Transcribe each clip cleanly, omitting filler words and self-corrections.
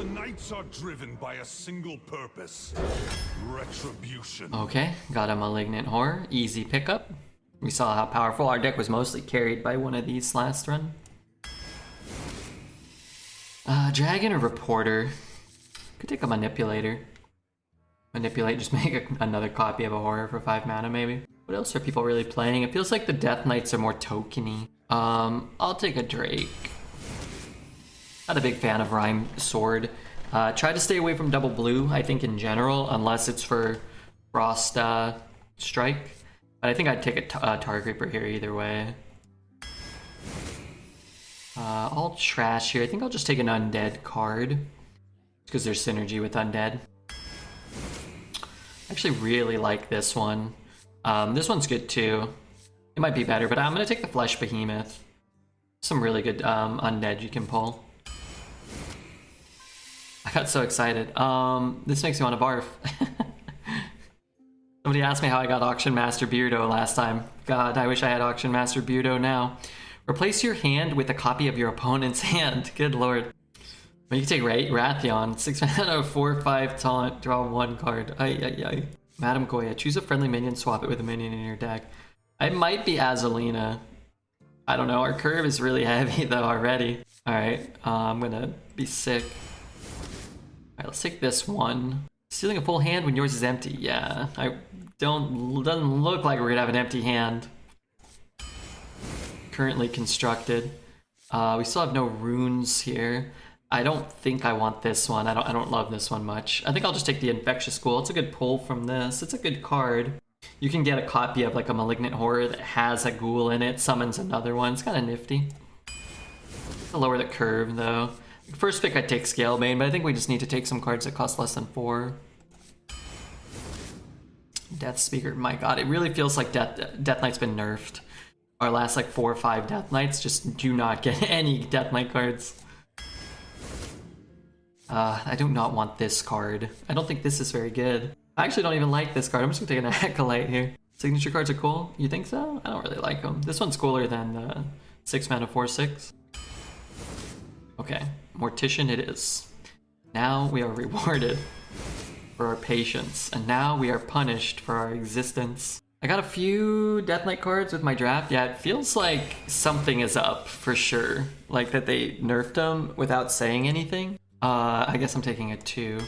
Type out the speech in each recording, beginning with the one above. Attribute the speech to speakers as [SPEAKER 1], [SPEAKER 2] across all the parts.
[SPEAKER 1] The knights are driven by a single purpose. Retribution.
[SPEAKER 2] Okay, got a Malignant Horror. Easy pickup. We saw how powerful our deck was, mostly carried by one of these last run. Dragon or Reporter? Could take a Manipulator. Manipulate, just make another copy of a Horror for 5 mana maybe. What else are people really playing? It feels like the Death Knights are more tokeny. I'll take a Drake. Not a big fan of Rhyme Sword. Try to stay away from double blue, I think, in general, unless it's for Frost Strike. But I think I'd take a Tar Creeper here either way. I'll trash here. I think I'll just take an Undead card. Because there's synergy with Undead. I actually really like this one. This one's good too. It might be better, but I'm going to take the Flesh Behemoth. Some really good Undead you can pull. I got so excited. This makes me want to barf. Somebody asked me how I got Auction Master Beardo last time. God, I wish I had Auction Master Beardo now. Replace your hand with a copy of your opponent's hand. Good lord. Well, you can take Wrathion. 6 mana, 4/5 taunt, draw 1 card. Ay. Madam Goya, choose a friendly minion, swap it with a minion in your deck. I might be Azalina. I don't know, our curve is really heavy though already. Alright, I'm gonna be sick. Alright, let's take this one. Stealing a full hand when yours is empty. Yeah, doesn't look like we're gonna have an empty hand. Currently constructed. We still have no runes here. I don't think I want this one. I don't love this one much. I think I'll just take the Infectious Ghoul. It's a good pull from this. It's a good card. You can get a copy of like a Malignant Horror that has a ghoul in it, summons another one. It's kind of nifty. To lower the curve though. First pick I'd take Scalebane, but I think we just need to take some cards that cost less than 4. Death Speaker, my god, it really feels like Death Knight's been nerfed. Our last like 4 or 5 Death Knights just do not get any Death Knight cards. I do not want this card. I don't think this is very good. I actually don't even like this card. I'm just gonna take an Acolyte here. Signature cards are cool. You think so? I don't really like them. This one's cooler than the 6 mana 4/6. Okay, Mortician it is. Now we are rewarded for our patience, and now we are punished for our existence. I got a few Death Knight cards with my draft. Yeah, it feels like something is up for sure. Like that they nerfed them without saying anything. I guess I'm taking a 2.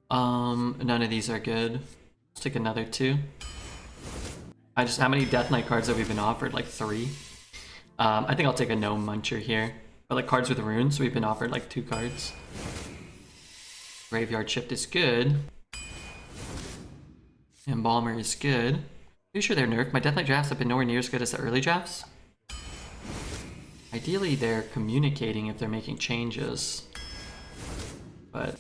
[SPEAKER 2] None of these are good. Let's take another 2. How many Death Knight cards have we been offered? Like 3? I think I'll take a Gnome Muncher here. But like cards with runes, we've been offered like 2 cards. Graveyard Shift is good. Embalmer is good. Pretty sure they're nerfed. My Death Knight drafts have been nowhere near as good as the early drafts. Ideally, they're communicating if they're making changes. But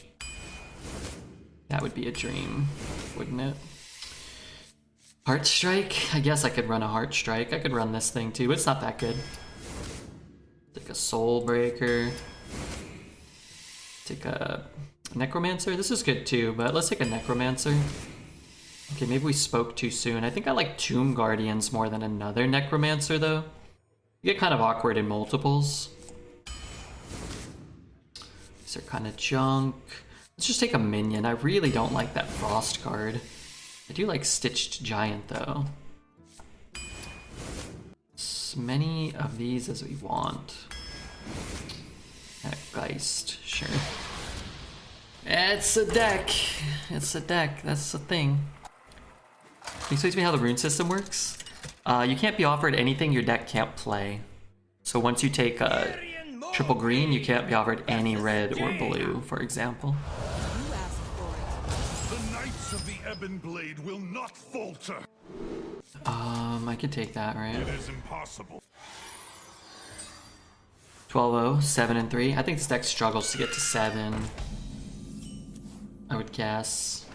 [SPEAKER 2] that would be a dream, wouldn't it? Heart Strike? I guess I could run a Heart Strike. I could run this thing too. It's not that good. Take a Soul Breaker. Take a Necromancer. This is good too, but let's take a Necromancer. Okay, maybe we spoke too soon. I think I like Tomb Guardians more than another Necromancer though. You get kind of awkward in multiples. These are kind of junk. Let's just take a minion. I really don't like that Frost card. I do like Stitched Giant though. As many of these as we want. Geist, sure. It's a deck. It's a deck. That's the thing. Can you explain to me how the rune system works? You can't be offered anything your deck can't play. So once you take a triple green, you can't be offered any red or blue, for example.
[SPEAKER 1] The Knights of the Ebon Blade will not falter.
[SPEAKER 2] I could take that, right?
[SPEAKER 1] It is impossible.
[SPEAKER 2] 12-0, 7 and 3. I think this deck struggles to get to 7. I would guess.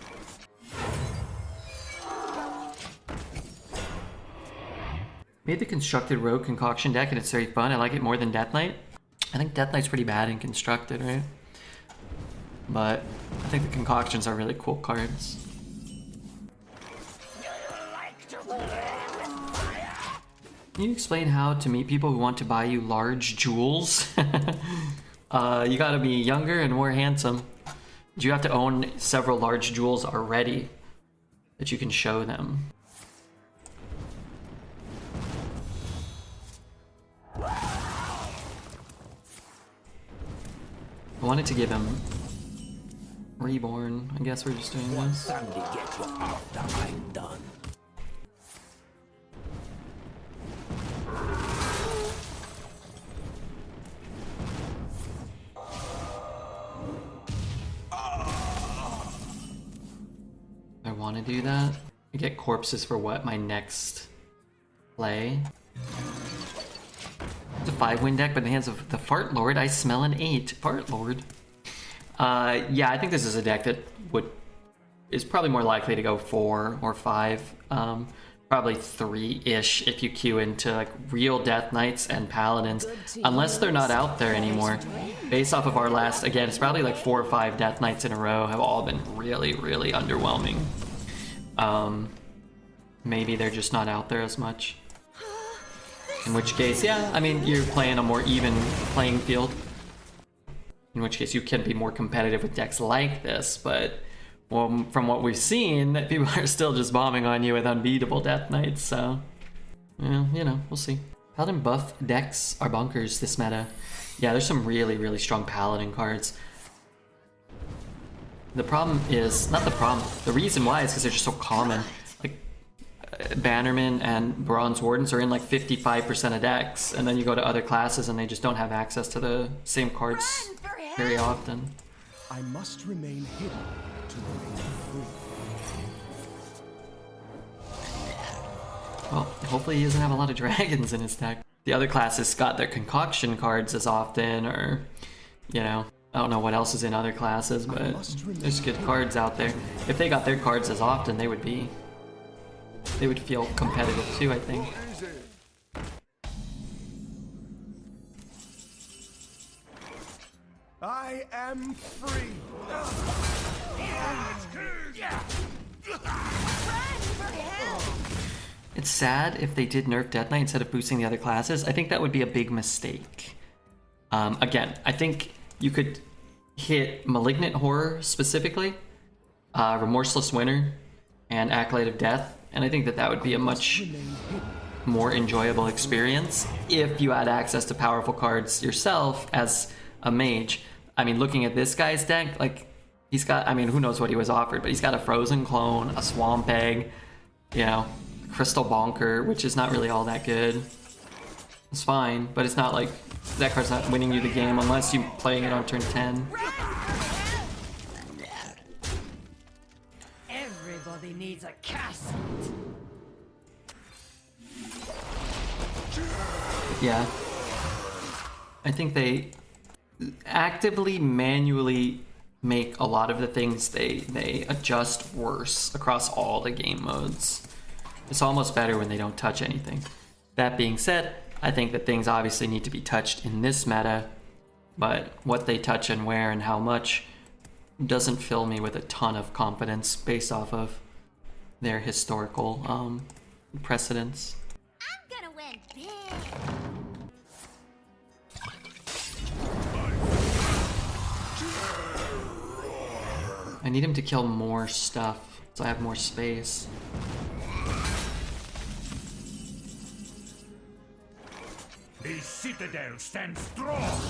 [SPEAKER 2] Made the constructed rogue concoction deck and it's very fun. I like it more than Death Knight. I think Death Knight's pretty bad in constructed, right? But I think the concoctions are really cool cards. Can you explain how to meet people who want to buy you large jewels? You gotta be younger and more handsome. You have to own several large jewels already that you can show them. I wanted to give him Reborn. I guess we're just doing this.
[SPEAKER 3] Sandy get you after I'm done.
[SPEAKER 2] I want to do that. I get corpses for what? My next play. It's a 5-win deck, but in the hands of the Fart Lord, I smell an 8. Fart Lord. Yeah, I think this is a deck that is probably more likely to go 4 or 5. Probably 3-ish if you queue into like real Death Knights and Paladins, unless they're not out there anymore. Based off of our last, again, it's probably like 4 or 5 Death Knights in a row have all been really, really underwhelming. Maybe they're just not out there as much. In which case, yeah, I mean, you're playing a more even playing field. In which case, you can be more competitive with decks like this, but well, from what we've seen, people are still just bombing on you with unbeatable Death Knights, so... Yeah, you know, we'll see. Paladin buff decks are bonkers this meta. Yeah, there's some really, really strong Paladin cards. The problem is... Not the problem. The reason why is because they're just so common. Like, Bannerman and Bronze Wardens are in like 55% of decks, and then you go to other classes and they just don't have access to the same cards very often.
[SPEAKER 3] I must remain hidden to remain free.
[SPEAKER 2] Well, hopefully he doesn't have a lot of dragons in his deck. The other classes got their concoction cards as often, or, you know, I don't know what else is in other classes, but there's good cards out there. If they got their cards as often, they would feel competitive too, I think.
[SPEAKER 3] I am free.
[SPEAKER 2] It's sad if they did nerf Death Knight instead of boosting the other classes. I think that would be a big mistake. Again, I think you could hit Malignant Horror specifically, Remorseless Winter, and Acolyte of Death, and I think that would be a much more enjoyable experience if you had access to powerful cards yourself as a mage. I mean, looking at this guy's deck, like, he's got, I mean, who knows what he was offered, but he's got a Frozen Clone, a Swamp Egg, you know, Crystal Bonker, which is not really all that good. It's fine, but it's not like, that card's not winning you the game unless you're playing it on turn 10.
[SPEAKER 4] Everybody needs a castle.
[SPEAKER 2] Yeah. I think they actively, manually make a lot of the things they adjust worse across all the game modes. It's almost better when they don't touch anything. That being said, I think that things obviously need to be touched in this meta, but what they touch and where and how much doesn't fill me with a ton of confidence based off of their historical precedents.
[SPEAKER 5] I'm gonna win big.
[SPEAKER 2] I need him to kill more stuff so I have more space.
[SPEAKER 1] The citadel stands strong.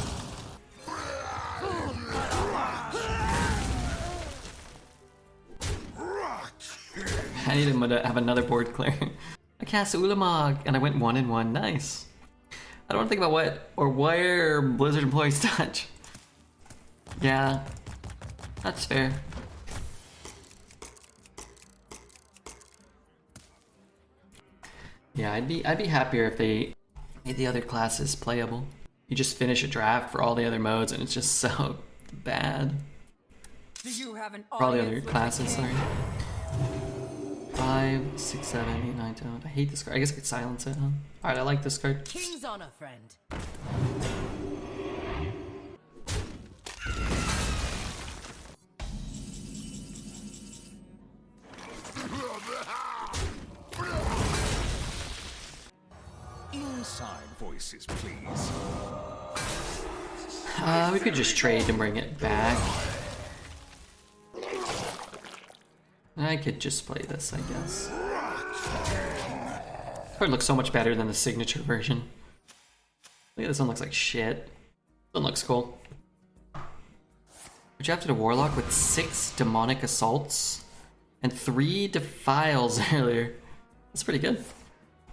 [SPEAKER 2] I need him to have another board clear. I cast Ulamog and I went 1-1. Nice. I don't want to think about what or where Blizzard employees touch. Yeah, that's fair. Yeah, I'd be happier if they made the other classes playable. You just finish a draft for all the other modes and it's just so bad.
[SPEAKER 4] Do you have an
[SPEAKER 2] For all the other
[SPEAKER 4] audience with
[SPEAKER 2] classes,
[SPEAKER 4] the
[SPEAKER 2] sorry. 5, 6, 7, 8, 9, 10. I hate this card. I guess I could silence it, huh? Alright, I like this card.
[SPEAKER 4] King's honor, friend?
[SPEAKER 3] Inside voices, please.
[SPEAKER 2] We could just trade and bring it back. I could just play this, I guess. This card looks so much better than the signature version. Look at this one, looks like shit. This one looks cool. We drafted a Warlock with 6 Demonic Assaults and 3 Defiles earlier. That's pretty good.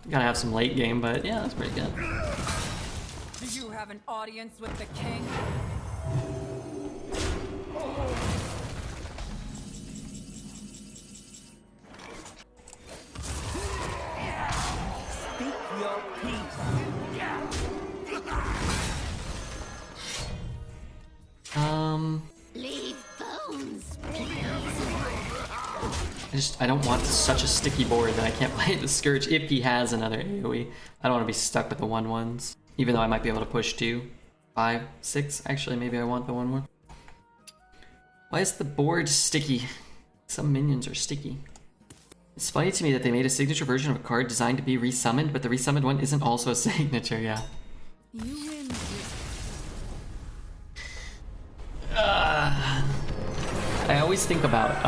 [SPEAKER 2] Gotta have some late game, but yeah, that's pretty good.
[SPEAKER 4] Do you have an audience with the king?
[SPEAKER 6] Speak your peace.
[SPEAKER 5] Leave bones.
[SPEAKER 2] I don't want such a sticky board that I can't play the Scourge if he has another AoE. I don't want to be stuck with the 1/1s. Even though I might be able to push 2, 5, 6. Actually, maybe I want the 1 more. Why is the board sticky? Some minions are sticky. It's funny to me that they made a signature version of a card designed to be resummoned, but the resummoned one isn't also a signature, yeah.
[SPEAKER 4] You win.
[SPEAKER 2] I always think about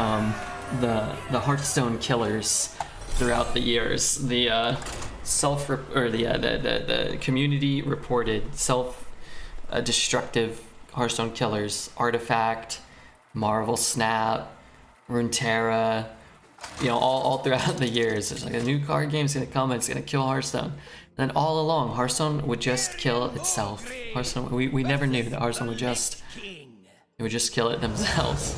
[SPEAKER 2] the Hearthstone killers throughout the years. The the community reported self-destructive Hearthstone killers: Artifact, Marvel Snap, Runeterra. You know, all throughout the years, there's like a new card game is gonna come and it's gonna kill Hearthstone. And then all along, Hearthstone would just kill itself. Hearthstone, we never knew that Hearthstone would just kill it themselves.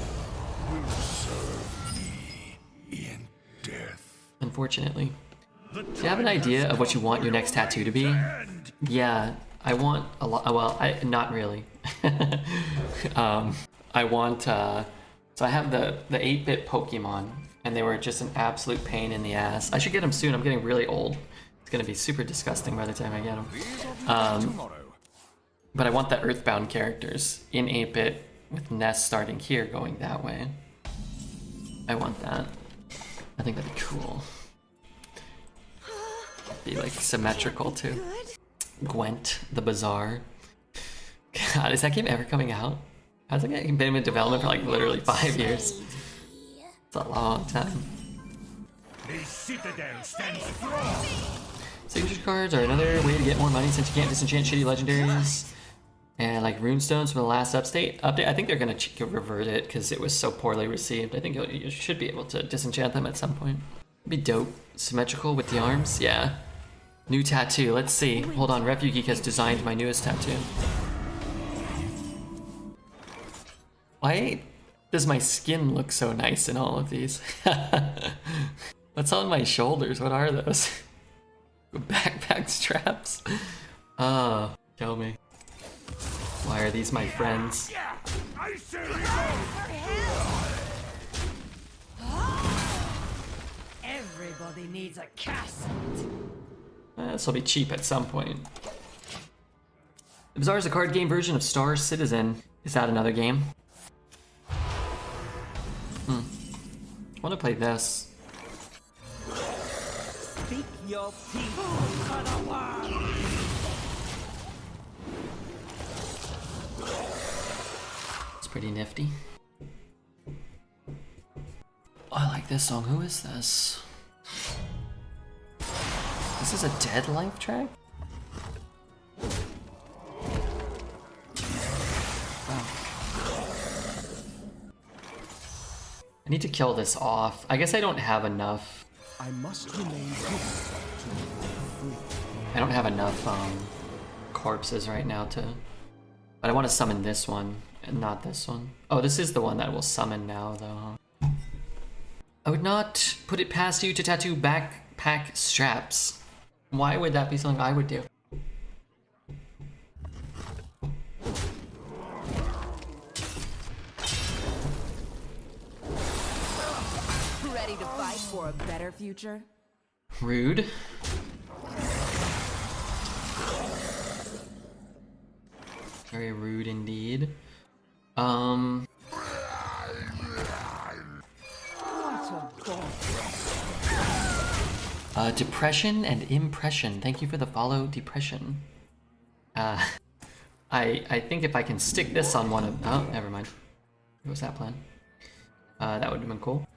[SPEAKER 1] In death.
[SPEAKER 2] Unfortunately. Do you have an idea of what you want your next tattoo to be? Yeah, I want a lot. Well, not really. I want. So I have the 8-bit Pokemon, and they were just an absolute pain in the ass. I should get them soon. I'm getting really old. It's gonna be super disgusting by the time I get them. But I want the Earthbound characters in 8-bit with Nest starting here, going that way. I want that. I think that'd be cool. Be like symmetrical too. Gwent the Bazaar. God, is that game ever coming out? Has that game been in development for like literally 5 years? It's a long time.
[SPEAKER 1] The citadel stands strong.
[SPEAKER 2] Signature cards are another way to get more money since you can't disenchant shitty legendaries. And like runestones from the last update. I think they're gonna revert it because it was so poorly received. I think you should be able to disenchant them at some point. It'd be dope. Symmetrical with the arms, yeah. New tattoo, let's see. Hold on, Wrathion has designed my newest tattoo. Why does my skin look so nice in all of these? What's on my shoulders? What are those? Backpack straps? Oh, kill me. Why are these my friends?
[SPEAKER 1] I say
[SPEAKER 4] Everybody needs a castle.
[SPEAKER 2] This will be cheap at some point. The Bazaar is a card game version of Star Citizen. Is that another game? I want to play this.
[SPEAKER 6] Speak your peace.
[SPEAKER 2] It's pretty nifty. Oh, I like this song. Who is this? This is a Dead Life track? Wow. I need to kill this off. I guess I don't have enough.
[SPEAKER 3] I must remain hidden to remain free.
[SPEAKER 2] I don't have enough corpses right now to... But I want to summon this one, and not this one. Oh, this is the one that will summon now, though. I would not put it past you to tattoo backpack straps. Why would that be something I would do?
[SPEAKER 4] Ready to fight for a better future?
[SPEAKER 2] Rude. Very rude indeed.
[SPEAKER 4] What a ball.
[SPEAKER 2] Depression and impression. Thank you for the follow, Depression. I think if I can stick this on one of... Oh, never mind. What was that plan? That would have been cool.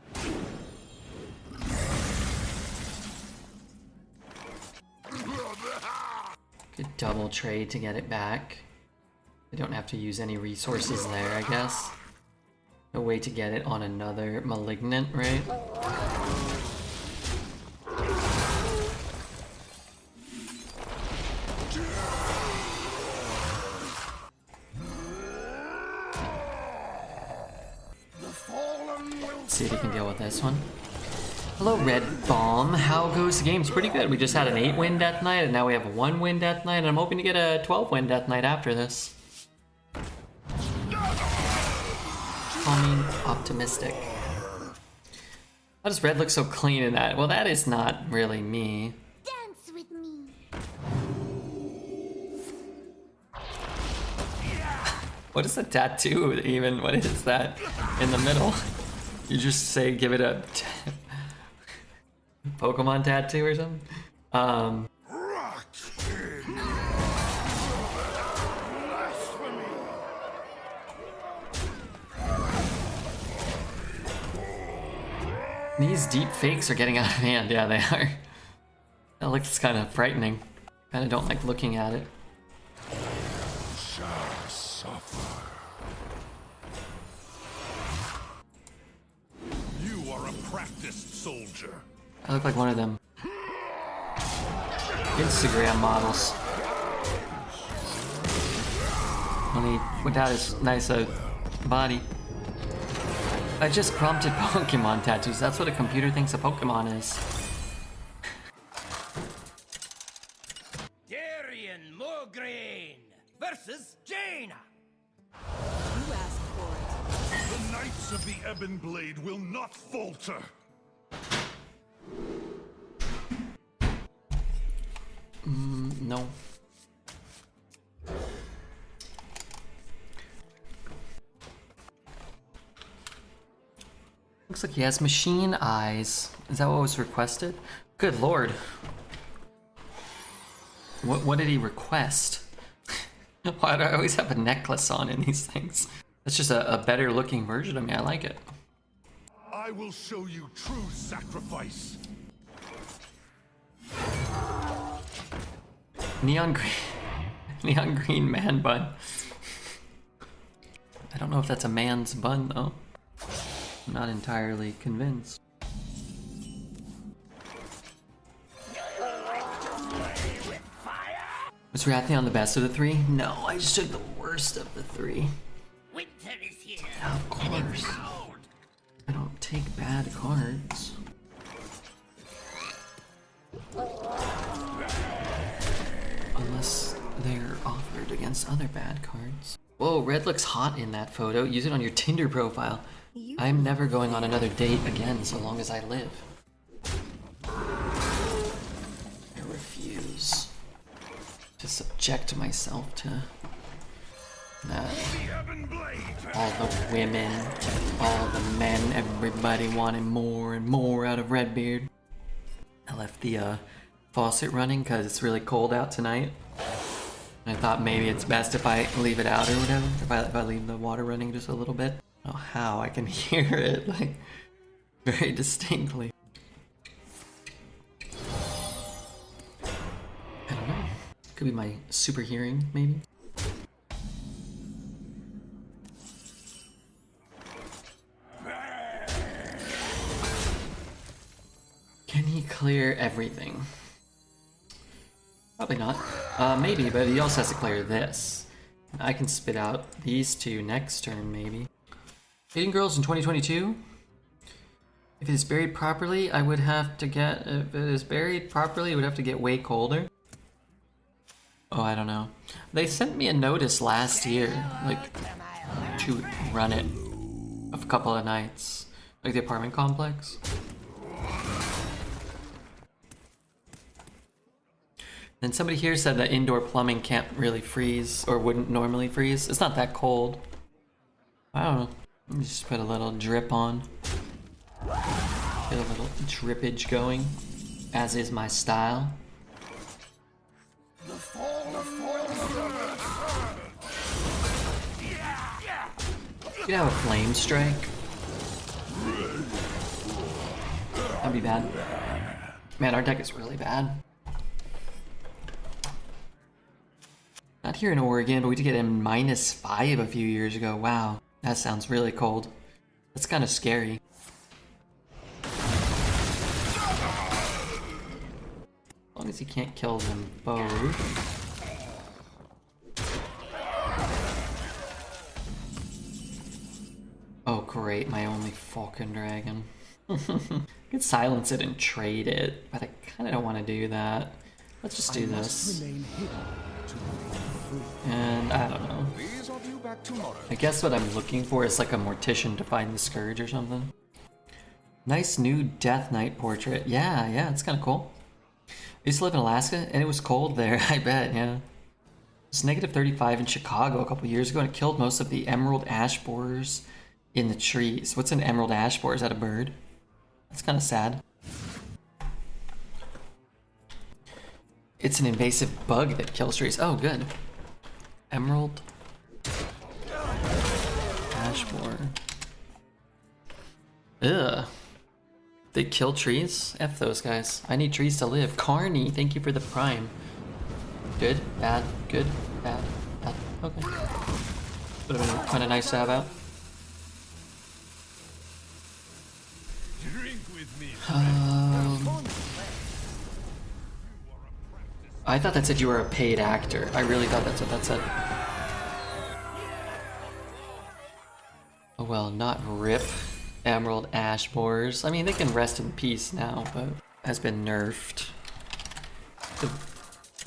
[SPEAKER 2] Could double trade to get it back. I don't have to use any resources there, I guess. No way to get it on another malignant, right? Let's see if he can deal with this one. Hello, Red Bomb. How goes the game? It's pretty good. We just had an 8-win Death Knight, and now we have a 1-win Death Knight, and I'm hoping to get a 12-win Death Knight after this. Calming, optimistic. How does Red look so clean in that? Well, that is not really me.
[SPEAKER 5] Dance with me.
[SPEAKER 2] What is the tattoo even? What is that in the middle? You just say give it a Pokemon tattoo or something? These deep fakes are getting out of hand. Yeah, they are. That looks kind of frightening. Kind of don't like looking at it.
[SPEAKER 1] You are a practiced soldier.
[SPEAKER 2] I look like one of them Instagram models. Only without his nice body. I just prompted Pokemon tattoos. That's what a computer thinks a Pokemon is.
[SPEAKER 6] Darian Mograine versus Jaina.
[SPEAKER 4] You asked for it.
[SPEAKER 1] The Knights of the Ebon Blade will not falter.
[SPEAKER 2] No. Looks like he has machine eyes. Is that what was requested? Good lord. What did he request? Why do I always have a necklace on in these things? That's just a better looking version of me. I like it.
[SPEAKER 1] I will show you true sacrifice.
[SPEAKER 2] Neon green, neon green man bun. I don't know if that's a man's bun though. I'm not entirely convinced. Was Wrathion the best of the three? No, I just took the worst of the three.
[SPEAKER 6] Winter is here.
[SPEAKER 2] Of course. I don't take bad cards. Unless they're offered against other bad cards. Whoa, red looks hot in that photo. Use it on your Tinder profile. I'm never going on another date again so long as I live. I refuse to subject myself to that. All the women, all the men, everybody wanted more and more out of Redbeard. I left the faucet running because it's really cold out tonight. And I thought maybe it's best if I leave it out or whatever, if I leave the water running just a little bit. I don't know how I can hear it like very distinctly. I don't know. Could be my super hearing, maybe. Can he clear everything? Probably not. Maybe, but he also has to clear this. I can spit out these two next turn, maybe. Dating girls in 2022? If it is buried properly, I would have to get... If it is buried properly, it would have to get way colder. Oh, I don't know. They sent me a notice last year, like, to run it a couple of nights. Like the apartment complex. And somebody here said that indoor plumbing can't really freeze, or wouldn't normally freeze. It's not that cold. I don't know. Just put a little drip on. Get a little drippage going, as is my style. You could have a flame strike. That'd be bad. Man, our deck is really bad. Not here in Oregon, but we did get him -5 a few years ago. Wow, that sounds really cold. That's kind of scary. As long as he can't kill them both. Oh great, my only Falcon Dragon. Could silence it and trade it, but I kind of don't want to do that. Let's just do this. And I don't know. I guess what I'm looking for is like a Mortician to find the Scourge or something. Nice new Death Knight portrait. Yeah, it's kind of cool. I used to live in Alaska and it was cold there, I bet, yeah. It's -35 in Chicago a couple years ago and it killed most of the emerald ash borers in the trees. What's an emerald ash borer? Is that a bird? That's kind of sad. It's an invasive bug that kills trees. Oh, good. Emerald ash borer. Ugh. They kill trees? F those guys. I need trees to live. Carney, thank you for the prime. Good, bad, good, bad, bad. Okay. Would have been kind of nice to have out.
[SPEAKER 1] Drink with me.
[SPEAKER 2] I thought that said you were a paid actor. I really thought that's what that said. Oh well, not rip emerald ash borers. I mean, they can rest in peace now, but has been nerfed. The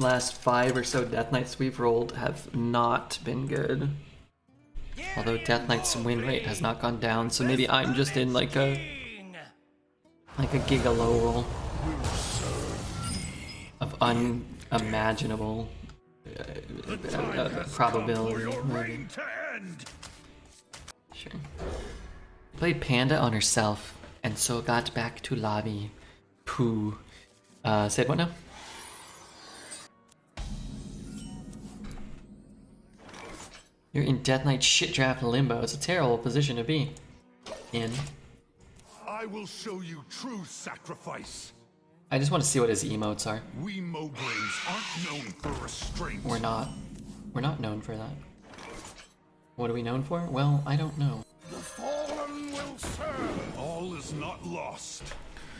[SPEAKER 2] last 5 or so Death Knights we've rolled have not been good. Although Death Knight's win rate has not gone down, so maybe I'm just in like a giga low roll of unimaginable probability. Maybe. Sure. Played Panda on herself, and so got back to lobby. Pooh. Said what now? You're in Death Knight shit draft limbo. It's a terrible position to be in.
[SPEAKER 1] I will show you true sacrifice.
[SPEAKER 2] I just want to see what his emotes are.
[SPEAKER 1] We Mograines aren't known for restraint.
[SPEAKER 2] We're not. We're not known for that. What are we known for? Well, I don't know.
[SPEAKER 1] The fallen will serve. All is not lost.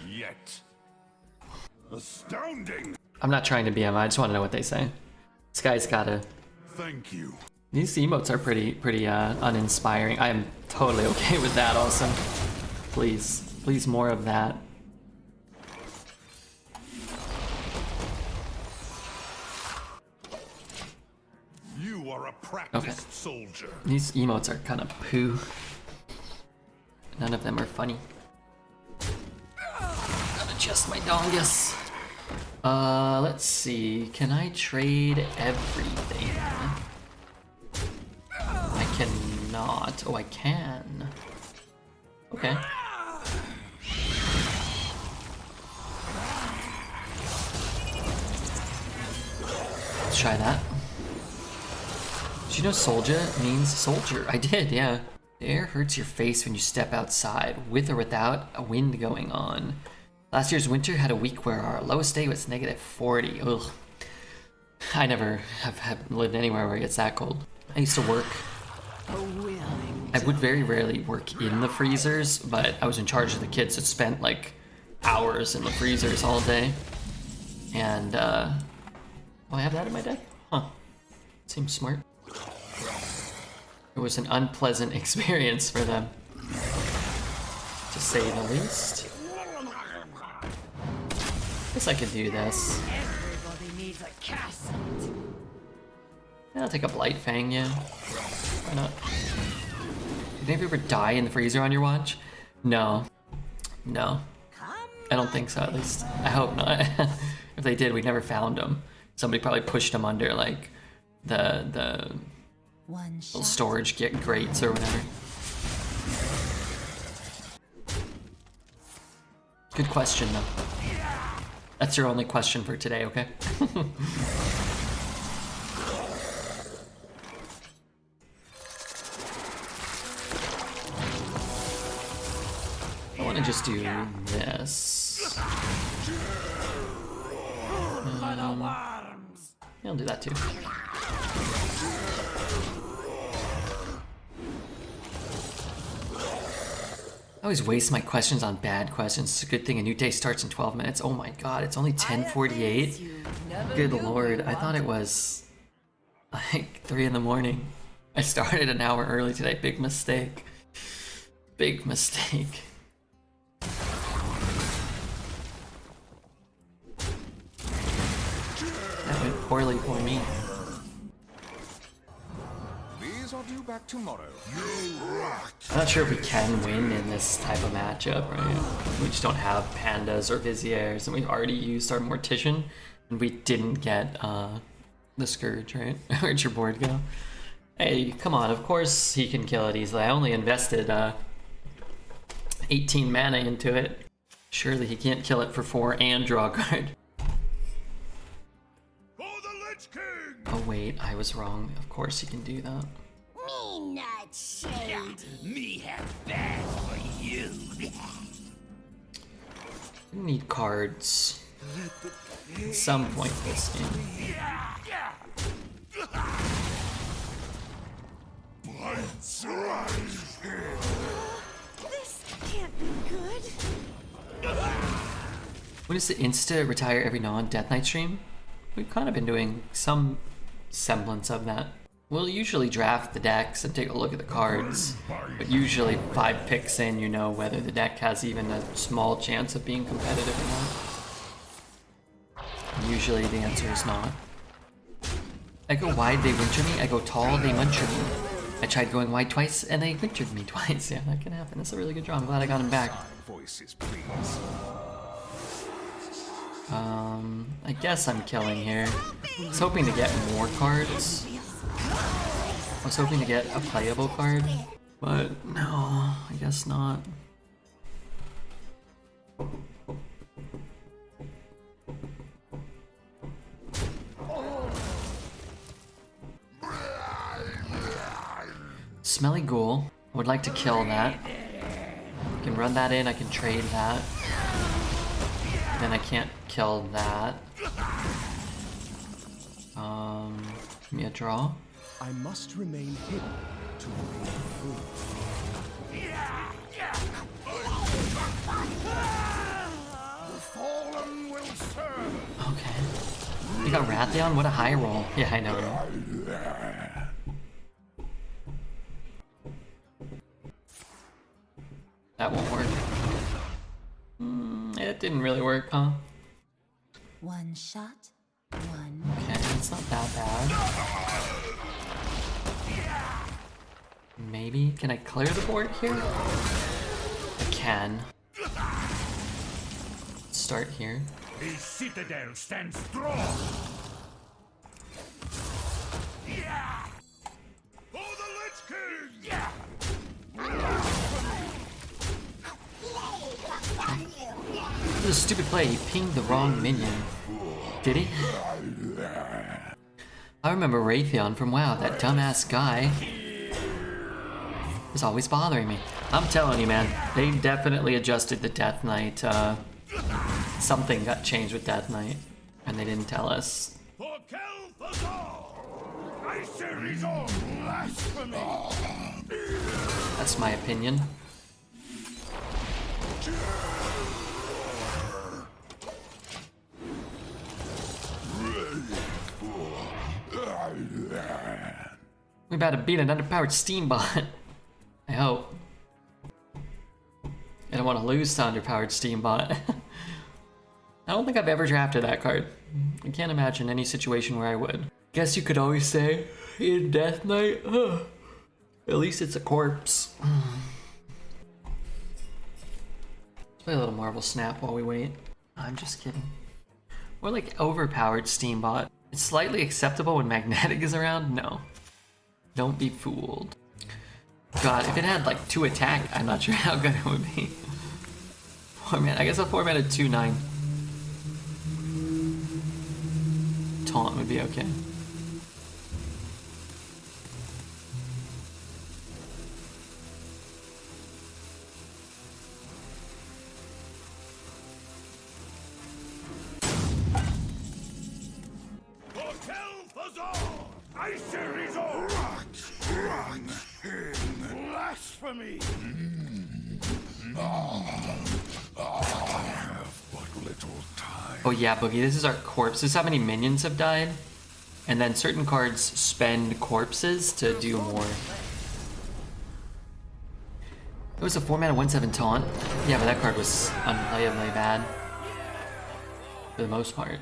[SPEAKER 1] Yet. Astounding.
[SPEAKER 2] I'm not trying to be him. I just want to know what they say. This guy's gotta...
[SPEAKER 1] Thank you.
[SPEAKER 2] These emotes are pretty uninspiring. I am totally okay with that also. Please more of that.
[SPEAKER 1] You are a practiced soldier.
[SPEAKER 2] These emotes are kind of poo. None of them are funny. Gotta adjust my dongus. Let's see. Can I trade everything? I cannot. Oh, I can. Okay. Let's try that. Did you know soldier means soldier? I did, yeah. The air hurts your face when you step outside, with or without a wind going on. Last year's winter had a week where our lowest day was -40. Ugh. I never have lived anywhere where it gets that cold. I used to work. I would very rarely work in the freezers, but I was in charge of the kids that spent like hours in the freezers all day. And, oh, I have that in my deck? Huh. Seems smart. It was an unpleasant experience for them, to say the least. Guess I could do this.
[SPEAKER 6] Everybody needs a castle.
[SPEAKER 2] Yeah, I'll take a Blight Fang, yeah. Why not? Did any of you ever die in the freezer on your watch? No. No. I don't think so, at least. I hope not. If they did, we never found them. Somebody probably pushed them under, like, the little storage grates or whatever. Good question, though. That's your only question for today, okay? gonna just do this. I'll do that too. I always waste my questions on bad questions. It's a good thing a new day starts in 12 minutes. Oh my god, it's only 10:48. Good lord, I thought it was like 3 in the morning. I started an hour early today. Big mistake. Big mistake. That went poorly for me.
[SPEAKER 7] These are due back tomorrow.
[SPEAKER 2] I'm not sure if we can win in this type of matchup, right? We just don't have pandas or viziers, and we've already used our mortician, and we didn't get the scourge, right? Where'd your board go? Hey, come on, of course he can kill it easily. I only invested 18 mana into it. Surely he can't kill it for 4 and draw a card.
[SPEAKER 1] For the Lich King!
[SPEAKER 2] Oh wait, I was wrong. Of course he can do that.
[SPEAKER 5] Me not shady.
[SPEAKER 1] Me have bad for you.
[SPEAKER 2] We need cards at some point this game.
[SPEAKER 6] This can't be good.
[SPEAKER 2] What is the insta retire every non-Death Knight stream? We've kind of been doing some semblance of that. We'll usually draft the decks and take a look at the cards, but usually 5 picks in, you know whether the deck has even a small chance of being competitive or not. Usually the answer is not. I go wide, they winter me. I go tall, they muncher me. I tried going wide twice, and they wintered me twice. Yeah, that can happen. That's a really good draw. I'm glad I got him back.
[SPEAKER 7] Voices, please.
[SPEAKER 2] I guess I'm killing here. I was hoping to get more cards. I was hoping to get a playable card, but no, I guess not. Smelly Ghoul. I would like to kill that. I can run that in, I can trade that. Then I can't kill that. Give me a draw.
[SPEAKER 3] I must remain hidden to remain free.
[SPEAKER 1] The fallen will serve.
[SPEAKER 2] Okay. You got Wrathion? What a high roll. Yeah, I know. Right? That won't work. It didn't really work, huh?
[SPEAKER 4] One shot, one.
[SPEAKER 2] Okay, it's not that bad. Maybe. Can I clear the board here? I can. Let's start here.
[SPEAKER 1] The citadel stands strong. For the Lich King!
[SPEAKER 2] This is a stupid play. He pinged the wrong minion. Did he? I remember Wrathion from WoW, that dumbass guy. Was always bothering me. I'm telling you, man, they definitely adjusted the Death Knight. Something got changed with Death Knight, and they didn't tell us.
[SPEAKER 1] For Kel'Thuzor! I say resolve blasphemy!
[SPEAKER 2] That's my opinion. We about to beat an underpowered steam bot. I hope. I don't want to lose to underpowered steam bot. I don't think I've ever drafted that card. I can't imagine any situation where I would. Guess you could always say, in Death Knight, at least it's a corpse. Let's play a little Marvel Snap while we wait. I'm just kidding. Or like overpowered Steambot. It's slightly acceptable when Magnetic is around? No. Don't be fooled. God, if it had like 2 attack, I'm not sure how good it would be. 4 mana, I guess a 4 mana 2/9. Taunt would be okay.
[SPEAKER 1] Blasphemy! I have but little time.
[SPEAKER 2] Oh yeah, Boogie, this is our corpse. This is how many minions have died. And then certain cards spend corpses to do more. It was a 4-mana 1/7 taunt. Yeah, but that card was unplayably bad. For the most part.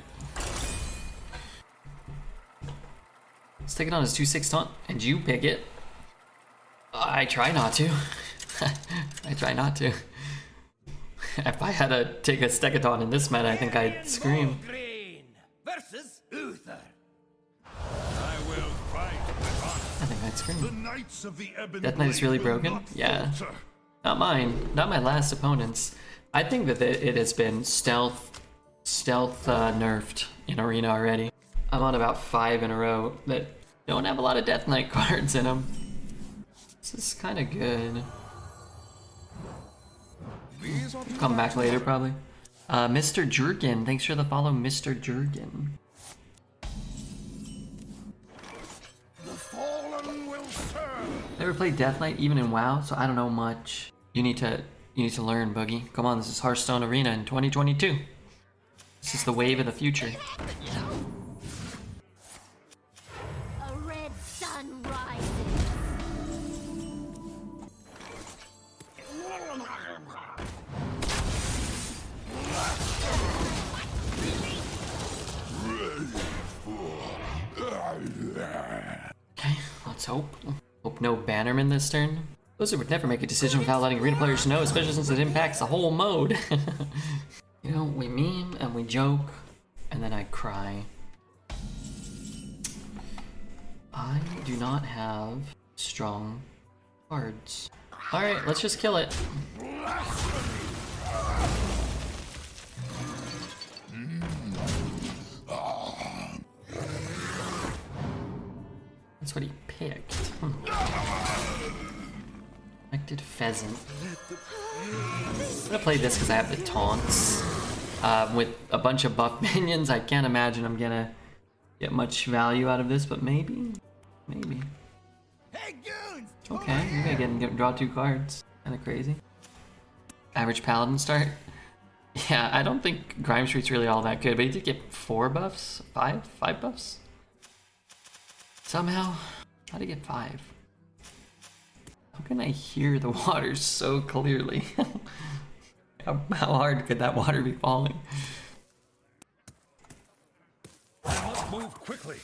[SPEAKER 2] Let's take it on as 2/6 taunt, and you pick it. I try not to. I try not to. If I had to take a Stegaton in this meta, I think I'd scream.
[SPEAKER 3] Green versus Uther.
[SPEAKER 1] I will fight with honor.
[SPEAKER 2] I think I'd
[SPEAKER 1] The
[SPEAKER 2] scream.
[SPEAKER 1] Knights of the Ebon
[SPEAKER 2] Death Knight is really
[SPEAKER 1] Blade will
[SPEAKER 2] broken?
[SPEAKER 1] not
[SPEAKER 2] Yeah.
[SPEAKER 1] falter.
[SPEAKER 2] Not mine. Not my last opponent's. I think that it has been stealth nerfed in Arena already. I'm on about 5 in a row that don't have a lot of Death Knight cards in them. This is kind of good.
[SPEAKER 7] These are due
[SPEAKER 2] Come back
[SPEAKER 7] to
[SPEAKER 2] later,
[SPEAKER 7] tomorrow.
[SPEAKER 2] probably. Mr. Jurgen, thanks for the follow, Mr. Jurgen.
[SPEAKER 1] The fallen will serve.
[SPEAKER 2] Never played Death Knight even in WoW, so I don't know much. You need to learn, Boogie. Come on, this is Hearthstone Arena in 2022. This is the wave of the future.
[SPEAKER 5] A red sun rises.
[SPEAKER 2] Okay, let's hope. Hope no Bannerman this turn. Blizzard would never make a decision without letting arena players know, especially since it impacts the whole mode. You know, we meme and we joke, and then I cry. I do not have strong cards. Alright, let's just kill it. That's what he picked. Connected pheasant. I'm gonna play this because I have the taunts. With a bunch of buff minions, I can't imagine I'm gonna get much value out of this, but maybe. Maybe.
[SPEAKER 3] Hey goons!
[SPEAKER 2] Okay, maybe I can draw 2 cards. Kinda crazy. Average paladin start. Yeah, I don't think Grime Street's really all that good, but he did get 4 buffs? 5 buffs? Somehow. How'd he get 5? How can I hear the water so clearly? How hard could that water be falling?
[SPEAKER 1] I must move quickly.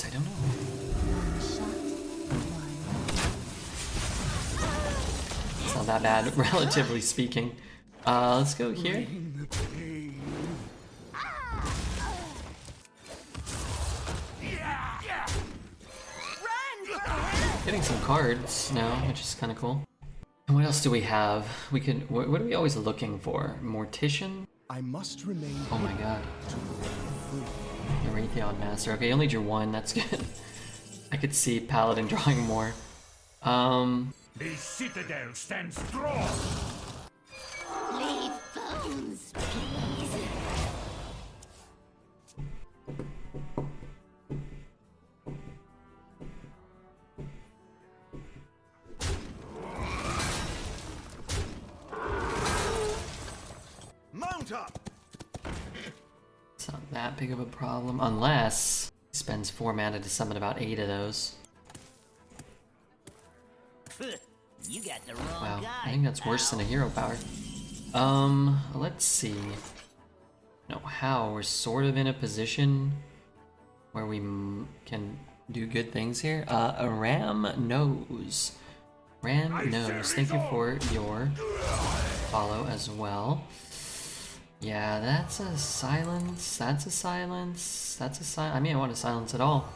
[SPEAKER 2] I don't know. It's not that bad, relatively speaking. Let's go here. Getting some cards now, which is kind of cool. And what else do we have? We could. What are we always looking for? Mortician?
[SPEAKER 3] I must remain
[SPEAKER 2] Oh my god.
[SPEAKER 3] to remain free.
[SPEAKER 2] The Wrathion Master. Okay, you only drew 1. That's good. I could see Paladin drawing more.
[SPEAKER 1] The citadel stands strong.
[SPEAKER 5] Leave bones, please.
[SPEAKER 3] Mount up!
[SPEAKER 2] It's not that big of a problem, unless he spends 4 mana to summon about 8 of those.
[SPEAKER 8] You got the wrong
[SPEAKER 2] Wow,
[SPEAKER 8] guy.
[SPEAKER 2] I think that's worse than a hero power. Let's see. No, how? We're sort of in a position where we can do good things here. A Ram knows. Ram knows. Thank you for your follow as well. Yeah, that's a silence. That's a silence. That's a silence. I mean, I want to silence it all.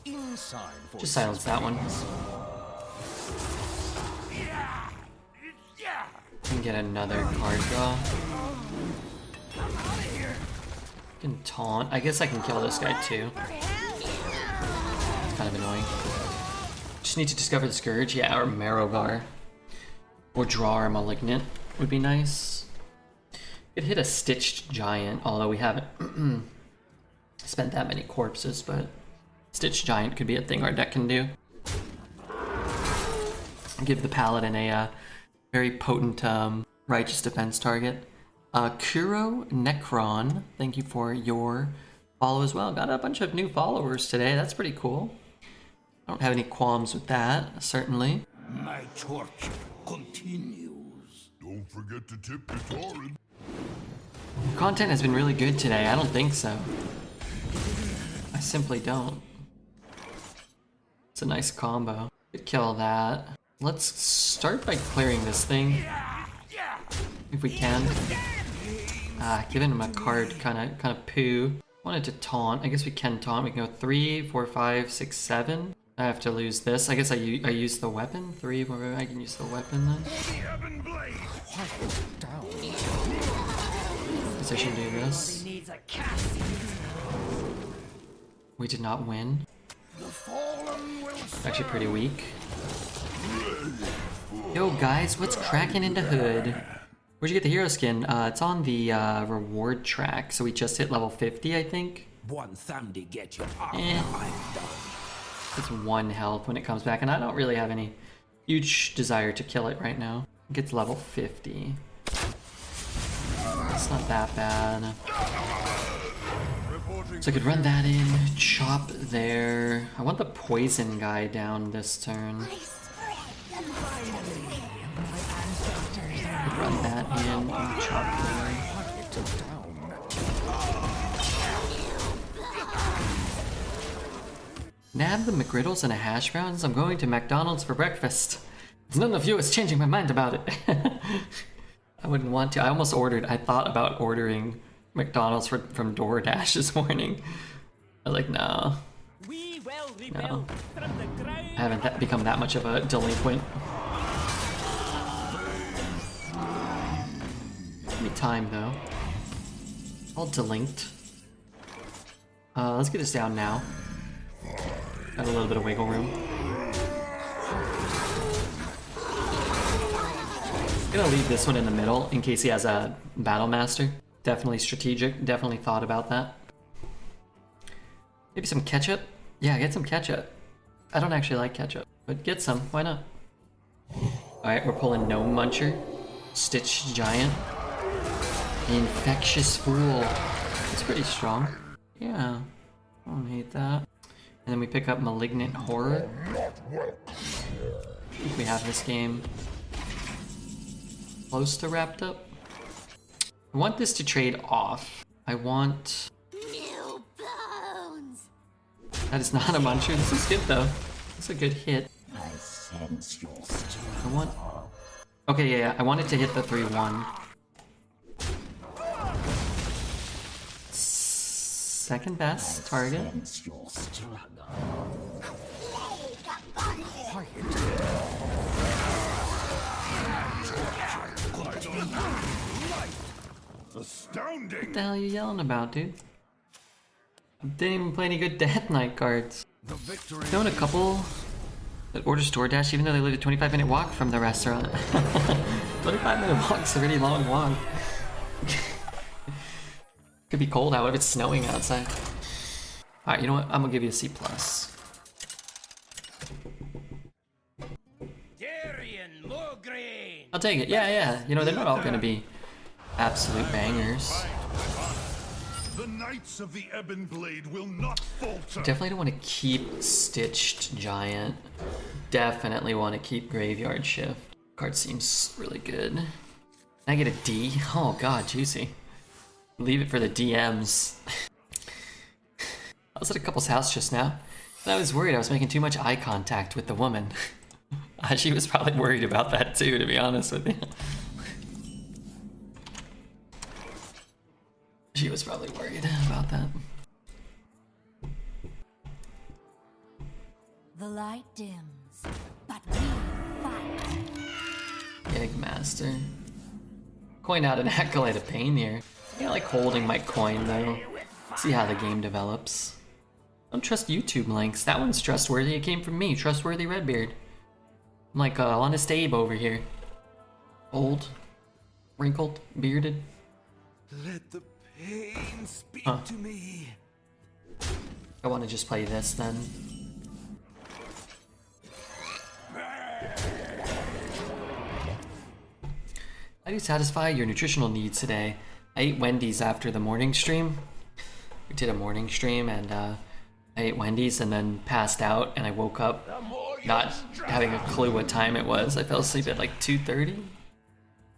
[SPEAKER 7] Inside for
[SPEAKER 2] Just silence that one. Can get another card draw. Can taunt. I guess I can kill this guy too. It's kind of annoying. Just need to discover the Scourge, yeah, or Marrowgar. Or draw our Malignant would be nice. Could hit a Stitched Giant, although we haven't spent that many corpses, but Stitched Giant could be a thing our deck can do. Give the Paladin a very potent righteous defense target. Kuro Necron, thank you for your follow as well. Got a bunch of new followers today, that's pretty cool. I don't have any qualms with that, certainly.
[SPEAKER 1] My torture continues. Don't forget to tip the torrent.
[SPEAKER 2] Content has been really good today. I don't think so. I simply don't. It's a nice combo. Could kill that. Let's start by clearing this thing. If we can. Giving him a card kind of poo. Wanted to taunt. I guess we can taunt. We can go 3, 4, 5, 6, 7. I have to lose this. I guess I use the weapon. 3, 4, 5. I can use the weapon then. Position do this. We did not win. Actually pretty weak. Yo guys, what's cracking into Hood? Where'd you get the hero skin? It's on the reward track, so we just hit level 50, I think.
[SPEAKER 8] One thumb to get you
[SPEAKER 2] It's 1 health when it comes back, and I don't really have any huge desire to kill it right now. It gets level 50. It's not that bad. So I could run that in, chop there. I want the poison guy down this turn. Run that in and chop there. Nab the McGriddles and a hash browns? I'm going to McDonald's for breakfast. None of you is changing my mind about it. I wouldn't want to. I thought about ordering McDonald's from DoorDash this morning. I was like, no. No. I haven't become that much of a delinquent. Give me time though. All delinquent. Let's get this down now. Got a little bit of wiggle room. Gonna leave this one in the middle in case he has a Battle Master. Definitely strategic, definitely thought about that. Maybe some ketchup? Yeah, get some ketchup. I don't actually like ketchup, but get some, why not? Alright, we're pulling Gnome Muncher, Stitched Giant, Infectious Fool. It's pretty strong. Yeah, I don't hate that. And then we pick up Malignant Horror. I think we have this game close to wrapped up. I want this to trade off. I want...
[SPEAKER 5] New bones.
[SPEAKER 2] That is not a muncher. This is good though. It's a good hit.
[SPEAKER 8] I sense your strength.
[SPEAKER 2] I want... Okay, yeah. I wanted to hit the 3-1. Second best target.
[SPEAKER 8] Sense your struggle.
[SPEAKER 1] Astounding!
[SPEAKER 2] What the hell are you yelling about, dude? I didn't even play any good Death Knight cards.
[SPEAKER 1] The victory.
[SPEAKER 2] Known a couple that orders DoorDash even though they live a 25-minute walk from the restaurant. 25-minute walk's a really long walk. Could be cold out if it's snowing outside. Alright, you know what? I'm gonna give you a C+. I'll take it. Yeah. You know, they're not all gonna be absolute bangers.
[SPEAKER 1] The Knights of the Ebon Blade will not falter.
[SPEAKER 2] Definitely don't want to keep Stitched Giant. Definitely want to keep Graveyard Shift. Card seems really good. Can I get a D? Oh god, juicy. Leave it for the DMs. I was at a couple's house just now, and I was worried I was making too much eye contact with the woman. She was probably worried about that too, to be honest with you. She was probably worried about that.
[SPEAKER 4] The light dims, but we fight.
[SPEAKER 2] Gig Master. Coin out an Acolyte of Pain here. I like holding my coin though. See how the game develops. Don't trust YouTube links. That one's trustworthy. It came from me, Trustworthy Redbeard. I'm like Honest Abe over here. Old, wrinkled, bearded.
[SPEAKER 3] Let the pain speak
[SPEAKER 2] Huh.
[SPEAKER 3] to me.
[SPEAKER 2] I want to just play this then. How do you satisfy your nutritional needs today? I ate Wendy's after the morning stream. We did a morning stream and I ate Wendy's and then passed out and I woke up not having a clue what time it was. I fell asleep at like 2:30,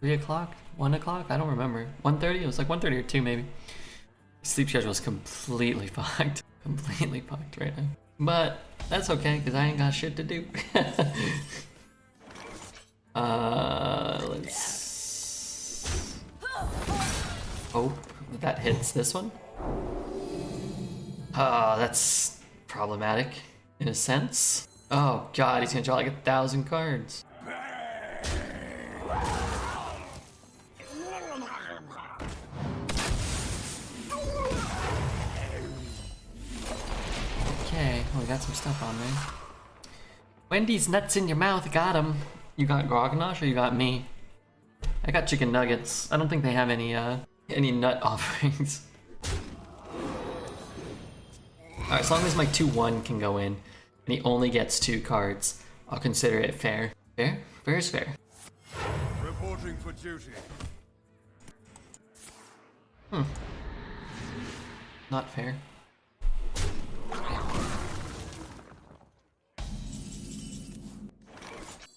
[SPEAKER 2] 3 o'clock, 1 o'clock, I don't remember. 1:30? It was like 1:30 or 2 maybe. Sleep schedule is completely fucked. Completely fucked right now. But that's okay because I ain't got shit to do. Let's hope that hits this one. That's problematic in a sense. Oh god, he's gonna draw like 1,000 cards. Okay, well, we got some stuff on there. Wendy's nuts in your mouth, got him. You got Grognosh or you got me? I got chicken nuggets. I don't think they have any nut offerings. Alright, as long as my 2/1 can go in, and he only gets 2 cards, I'll consider it fair. Fair? Fair is fair.
[SPEAKER 1] Reporting for duty.
[SPEAKER 2] Not fair.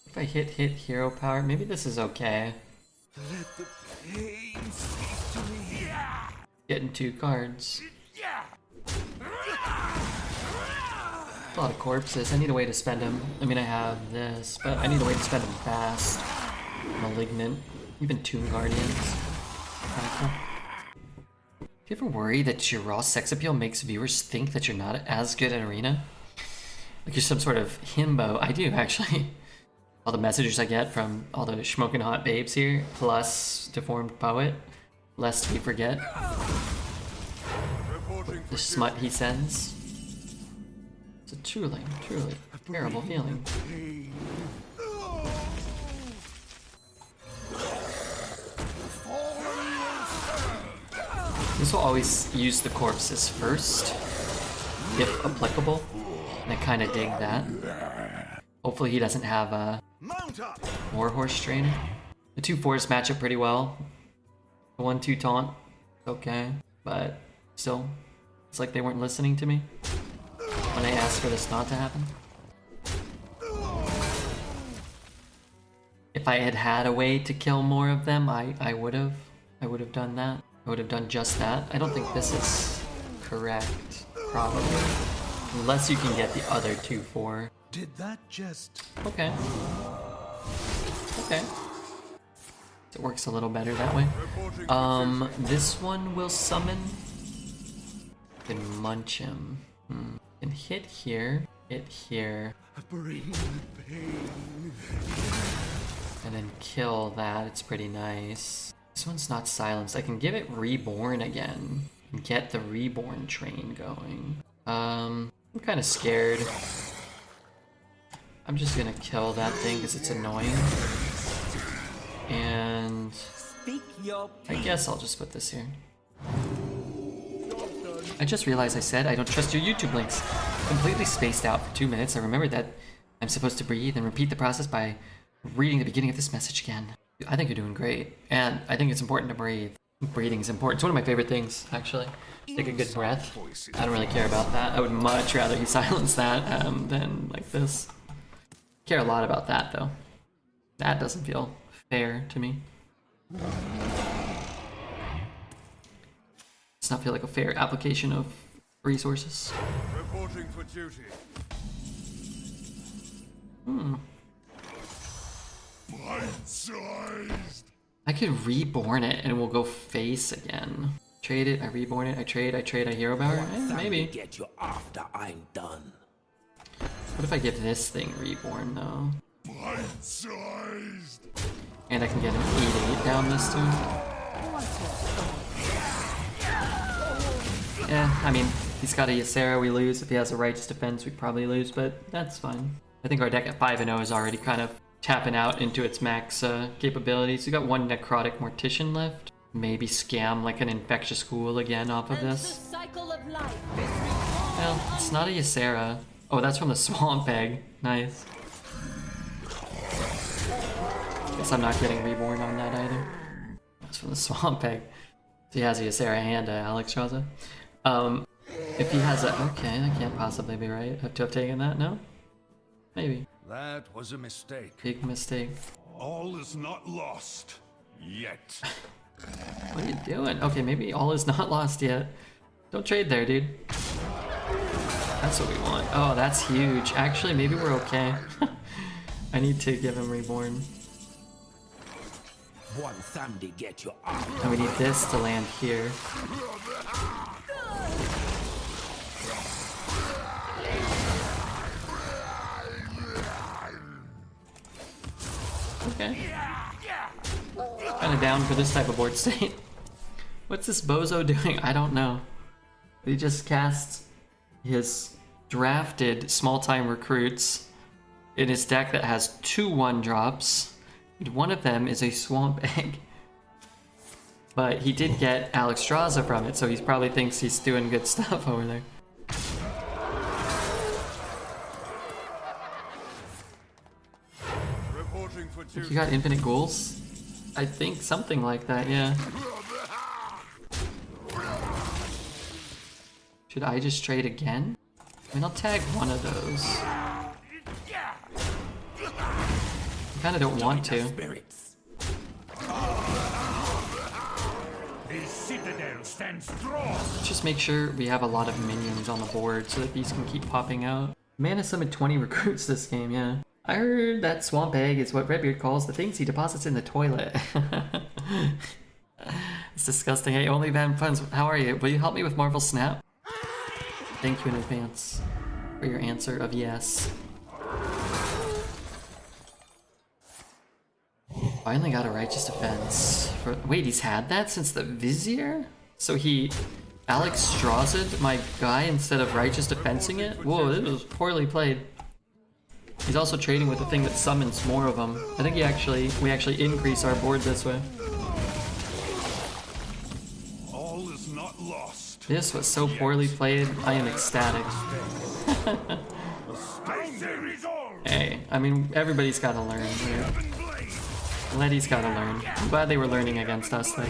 [SPEAKER 2] If I hit hero power, maybe this is okay.
[SPEAKER 3] Let the pain speak to me.
[SPEAKER 2] Getting 2 cards. A lot of corpses. I need a way to spend them. I mean, I have this, but I need a way to spend them fast. Malignant. Even Tomb Guardians. Kinda cool. Do you ever worry that your raw sex appeal makes viewers think that you're not as good at Arena? Like you're some sort of himbo. I do, actually. All the messages I get from all the smoking hot babes here, plus Deformed Poet, lest we forget the smut he sends. It's a truly terrible feeling. This will always use the corpses first, if applicable, and I kind of dig that. Hopefully he doesn't have a Warhorse Trainer. The 2/4s match up pretty well. The 1/2 taunt, okay, but still, it's like they weren't listening to me when I asked for this not to happen. If I had had a way to kill more of them, I would have done that. I would have done just that. I don't think this is correct, probably, unless you can get the other 2/4.
[SPEAKER 3] Did that just...
[SPEAKER 2] Okay. Okay. It works a little better that way. This one will summon. Can munch him. Can hit here, hit here,
[SPEAKER 3] Bring the pain.
[SPEAKER 2] and then kill that. It's pretty nice. This one's not silenced. I can give it Reborn again and get the Reborn train going. I'm kind of scared. I'm just gonna kill that thing because it's annoying. And
[SPEAKER 8] Speak your
[SPEAKER 2] I guess I'll just put this here. I just realized I said I don't trust your YouTube links. Completely spaced out for 2 minutes. I remembered that I'm supposed to breathe and repeat the process by reading the beginning of this message again. I think you're doing great, and I think it's important to breathe. Breathing is important. It's one of my favorite things, actually. Take a good breath. I don't really care about that. I would much rather you silence that than like this. Care a lot about that though. That doesn't feel fair to me. Does not feel like a fair application of resources.
[SPEAKER 1] Reporting for duty. Bite-sized.
[SPEAKER 2] I could reborn it and we'll go face again. Trade it, I reborn it, I trade, I hero power? Maybe.
[SPEAKER 8] Get you after I'm done.
[SPEAKER 2] What if I give this thing reborn though?
[SPEAKER 1] Bite-sized.
[SPEAKER 2] And I can get an 8/8 down this turn. Yeah, I mean, he's got a Ysera, we lose. If he has a Righteous Defense, we probably lose, but that's fine. I think our deck at 5-0 is already kind of tapping out into its max capabilities. We got one Necrotic Mortician left. maybe scam like an infectious ghoul again off of this.
[SPEAKER 4] Cycle of life.
[SPEAKER 2] Well, it's not a Ysera. Oh, that's from the Swamp Egg. Nice. Guess I'm not getting reborn on that either. That's from the Swamp Egg. So he has a Ysera and a Alexstrasza. If he has a... Okay, that can't possibly be right. Have to have taken that? No? Maybe.
[SPEAKER 1] That was a mistake.
[SPEAKER 2] Big mistake.
[SPEAKER 1] All is not lost. Yet.
[SPEAKER 2] What are you doing? Okay, maybe all is not lost yet. Don't trade there, dude. That's what we want. Oh, that's huge. Actually, maybe we're okay. I need to give him reborn.
[SPEAKER 8] One Sunday get you out.
[SPEAKER 2] And we need this to land here. Okay. Kinda down for this type of board state. What's this bozo doing? I don't know. He just cast his drafted small-time recruits in his deck that has 2 1-drops. One of them is a Swamp Egg. But he did get Alexstrasza from it, so he probably thinks he's doing good stuff over there. You got infinite ghouls? I think something like that, yeah. Should I just trade again? I mean, I'll tag one of those. I kinda don't want to.
[SPEAKER 8] Spirits.
[SPEAKER 1] The citadel stands strong.
[SPEAKER 2] Let's just make sure we have a lot of minions on the board so that these can keep popping out. Mana summoned 20 recruits this game, yeah. I heard that Swamp Egg is what Redbeard calls the things he deposits in the toilet. It's disgusting. Hey, only Van Funds, how are you? Will you help me with Marvel Snap? Thank you in advance for your answer of yes. Finally got a Righteous Defense. Wait, he's had that since the Vizier? So he Alexstrasa'd my guy instead of Righteous Defensing it? Whoa, this was poorly played. He's also trading with the thing that summons more of them. I think we actually increase our board this way.
[SPEAKER 1] All is not lost.
[SPEAKER 2] This was so poorly played, I am ecstatic. Hey, I mean, everybody's gotta learn here. Letty's gotta learn. I'm glad they were learning against us, though.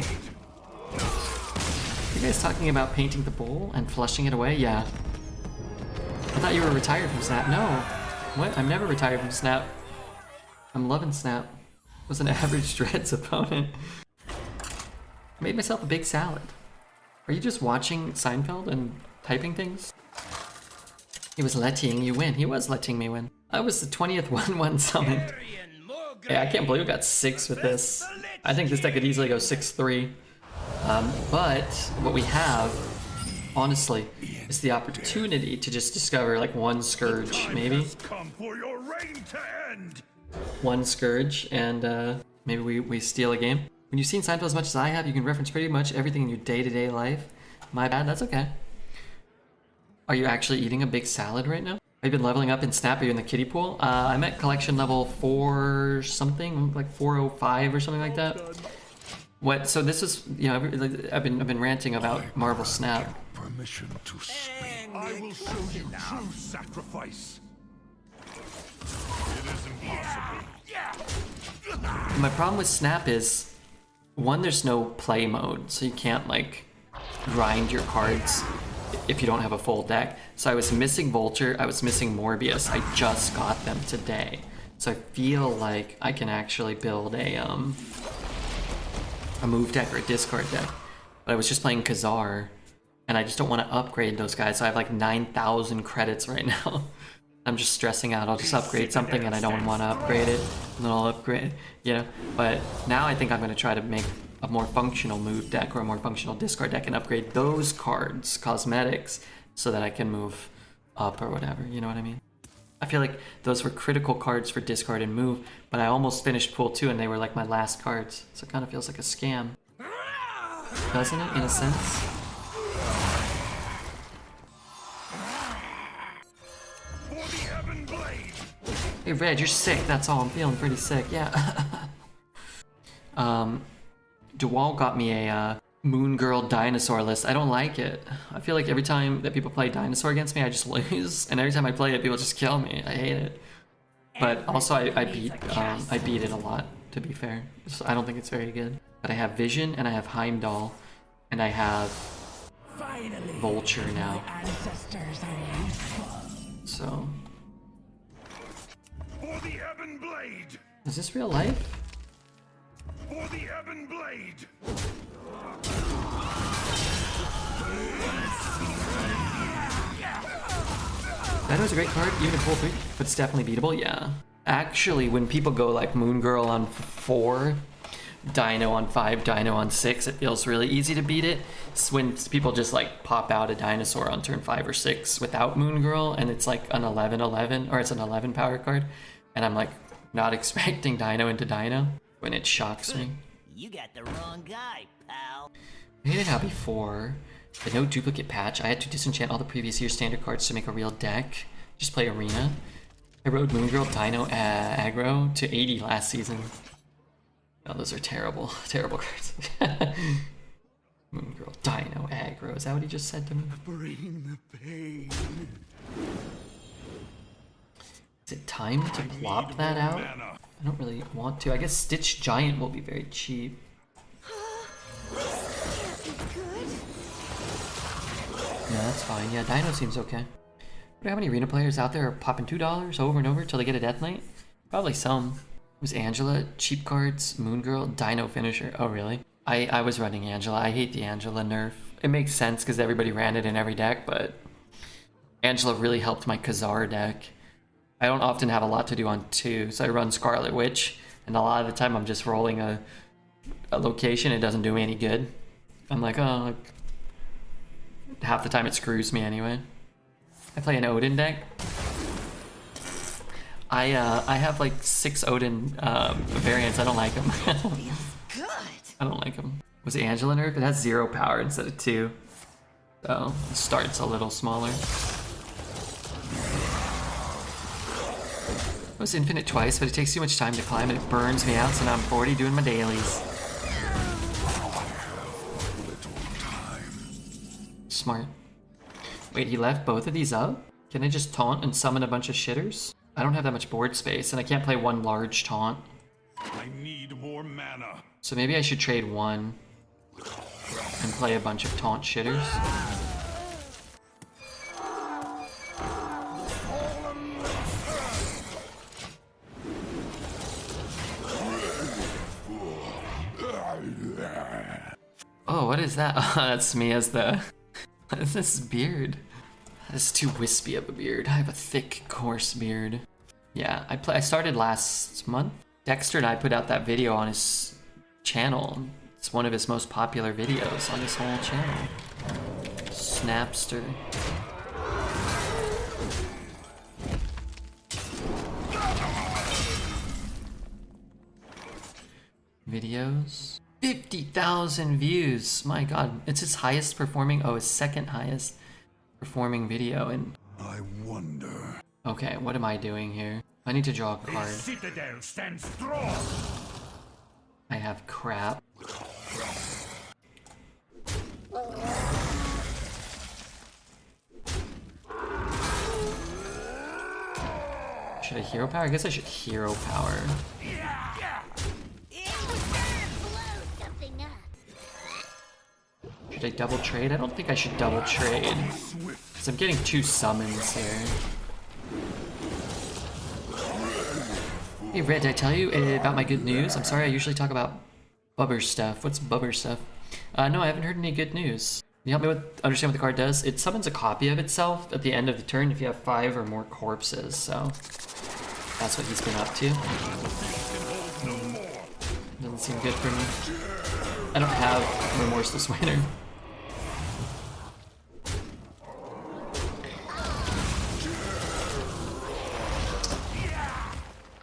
[SPEAKER 2] You guys talking about painting the bowl and flushing it away? Yeah. I thought you were retired from Snap. No. What? I'm never retired from Snap. I'm loving Snap. Was an average Dreads opponent. I made myself a big salad. Are you just watching Seinfeld and typing things? He was letting you win. He was letting me win. I was the 20th 1/1 summoned. Yeah, I can't believe we got 6 with this. I think this deck could easily go 6-3. But what we have, honestly, is the opportunity to just discover like one Scourge, maybe.
[SPEAKER 1] Come for your reign to end.
[SPEAKER 2] One Scourge, and maybe we steal a game. When you've seen Seinfeld as much as I have, you can reference pretty much everything in your day-to-day life. My bad, that's okay. Are you actually eating a big salad right now? Have you been leveling up in Snap? Are you in the kiddie pool? I'm at collection level 4 something, like 405 or something like that. What? So this is, you know, I've been ranting about Marvel Snap.
[SPEAKER 1] Permission to speak. I will show you true sacrifice. It is impossible.
[SPEAKER 2] My problem with Snap is, one, there's no play mode, so you can't like grind your cards if you don't have a full deck. So I was missing Vulture, I was missing Morbius. I just got them today, so I feel like I can actually build a move deck or a discard deck. But I was just playing Khazar, and I just don't want to upgrade those guys. So I have like 9,000 credits right now. I'm just stressing out. I'll just upgrade something and I don't want to upgrade it, and then I'll upgrade, you know. But now I think I'm going to try to make a more functional move deck or a more functional discard deck and upgrade those cards, cosmetics, so that I can move up or whatever, you know what I mean? I feel like those were critical cards for discard and move, but I almost finished pool 2 and they were like my last cards, so it kind of feels like a scam. Doesn't it, in a sense? Hey Red, you're sick, that's all. I'm feeling pretty sick, yeah. DeWalt got me a Moon Girl dinosaur list. I don't like it. I feel like every time that people play dinosaur against me, I just lose, and every time I play it, people just kill me. I hate it. But also, I beat it a lot. To be fair, so I don't think it's very good. But I have Vision, and I have Heimdall, and I have Vulture now. So.
[SPEAKER 1] For the Ebon Blade!
[SPEAKER 2] Is this real life?
[SPEAKER 1] For the Ebon Blade!
[SPEAKER 2] Dino's a great card, even in full 3, but it's definitely beatable, yeah. Actually, when people go like Moon Girl on 4, Dino on 5, Dino on 6, it feels really easy to beat it. It's when people just like pop out a dinosaur on turn 5 or 6 without Moon Girl, and it's like an 11/11, or it's an 11 power card, and I'm like not expecting Dino into Dino, when it shocks me.
[SPEAKER 8] You got the wrong guy, pal.
[SPEAKER 2] I hated how before, the no duplicate patch, I had to disenchant all the previous year's standard cards to make a real deck. Just play Arena. I rode Moon Girl Dino aggro to 80 last season. Oh, those are terrible, terrible cards. Moon Girl Dino aggro, is that what he just said to me?
[SPEAKER 3] Bring the pain.
[SPEAKER 2] Is it time to plop that out? I don't really want to. I guess Stitch Giant will be very cheap. Yeah, that's fine. Yeah, Dino seems okay. Wonder how many arena players out there are popping $2 over and over till they get a Death Knight? Probably some. It was Angela, cheap cards, Moon Girl, Dino finisher. Oh, really? I was running Angela. I hate the Angela nerf. It makes sense because everybody ran it in every deck, but Angela really helped my Khazar deck. I don't often have a lot to do on 2, so I run Scarlet Witch, and a lot of the time I'm just rolling a location. It doesn't do me any good. I'm like, oh, like, half the time it screws me anyway. I play an Odin deck. I have like 6 Odin variants. I don't like them. I don't like them. Was it Angela nerf? It has 0 power instead of 2. So it starts a little smaller. It was infinite twice, but it takes too much time to climb and it burns me out, so now I'm 40 doing my dailies. Smart. Wait, he left both of these up? Can I just taunt and summon a bunch of shitters? I don't have that much board space, and I can't play one large taunt.
[SPEAKER 1] I need more mana.
[SPEAKER 2] So maybe I should trade one and play a bunch of taunt shitters. Oh, what is that? Oh, that's me as the... What is this beard? This is too wispy of a beard. I have a thick, coarse beard. Yeah, I started last month. Dexter and I put out that video on his channel. It's one of his most popular videos on his whole channel. Snapster. Videos. 50,000 views. My god, it's his highest performing, his second highest performing video. And
[SPEAKER 1] I wonder.
[SPEAKER 2] okay, what am I doing here? I need to draw a card.
[SPEAKER 1] Citadel stands strong.
[SPEAKER 2] I have crap. Should I hero power? I guess I should hero power. Should I double trade? I don't think I should double trade. Because I'm getting 2 summons here. Hey Red, did I tell you about my good news? I'm sorry, I usually talk about bubber stuff. What's bubber stuff? No, I haven't heard any good news. Can you help me understand what the card does? It summons a copy of itself at the end of the turn if you have 5 or more corpses, so that's what he's been up to. Doesn't seem good for me. I don't have Remorseless Winner.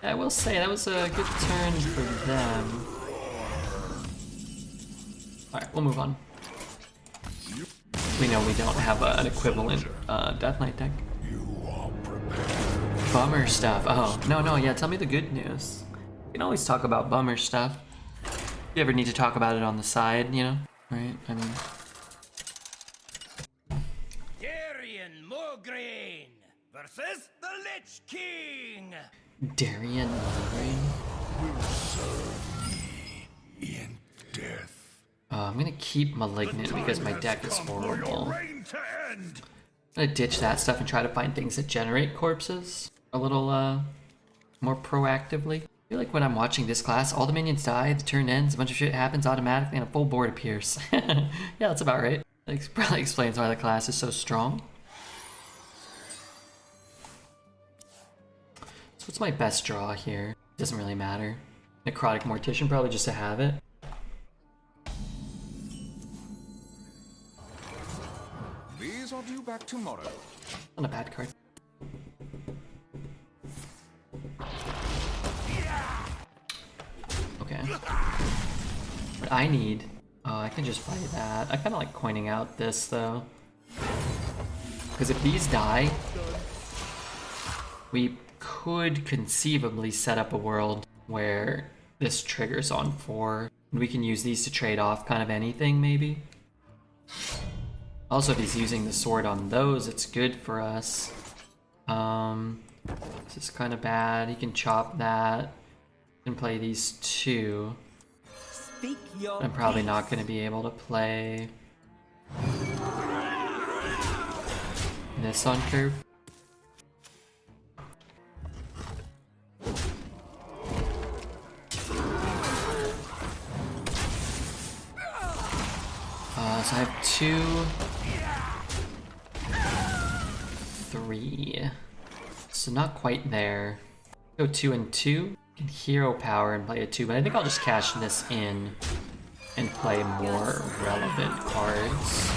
[SPEAKER 2] I will say, that was a good turn for them. Alright, we'll move on. We know we don't have an equivalent Death Knight deck. Bummer stuff. Oh, no, yeah, tell me the good news. You can always talk about bummer stuff. you ever need to talk about it on the side, you know? Right? I mean...
[SPEAKER 8] Darian Mograine versus the Lich King.
[SPEAKER 2] Darian Mograine?
[SPEAKER 1] Will serve me in death.
[SPEAKER 2] I'm gonna keep Malignant because my deck is horrible.
[SPEAKER 1] Reign to end.
[SPEAKER 2] I'm gonna ditch that stuff and try to find things that generate corpses a little more proactively. I feel like when I'm watching this class, all the minions die, the turn ends, a bunch of shit happens automatically, and a full board appears. Yeah, that's about right. That probably explains why the class is so strong. So what's my best draw here? Doesn't really matter. Necrotic Mortician, probably just to have it.
[SPEAKER 7] These are due back tomorrow.
[SPEAKER 2] Not a bad card. Okay. What I need... Oh, I can just play that. I kind of like coining out this, though. Because if these die, we could conceivably set up a world where this triggers on 4. And we can use these to trade off kind of anything, maybe. Also, if he's using the sword on those, it's good for us. This is kind of bad. He can chop that. He can play these 2.
[SPEAKER 8] Speak your
[SPEAKER 2] I'm probably not going to be able to play this on curve. So I have 2, 3. So not quite there. Go 2 and 2. Can hero power and play a 2, but I think I'll just cash this in and play more relevant cards.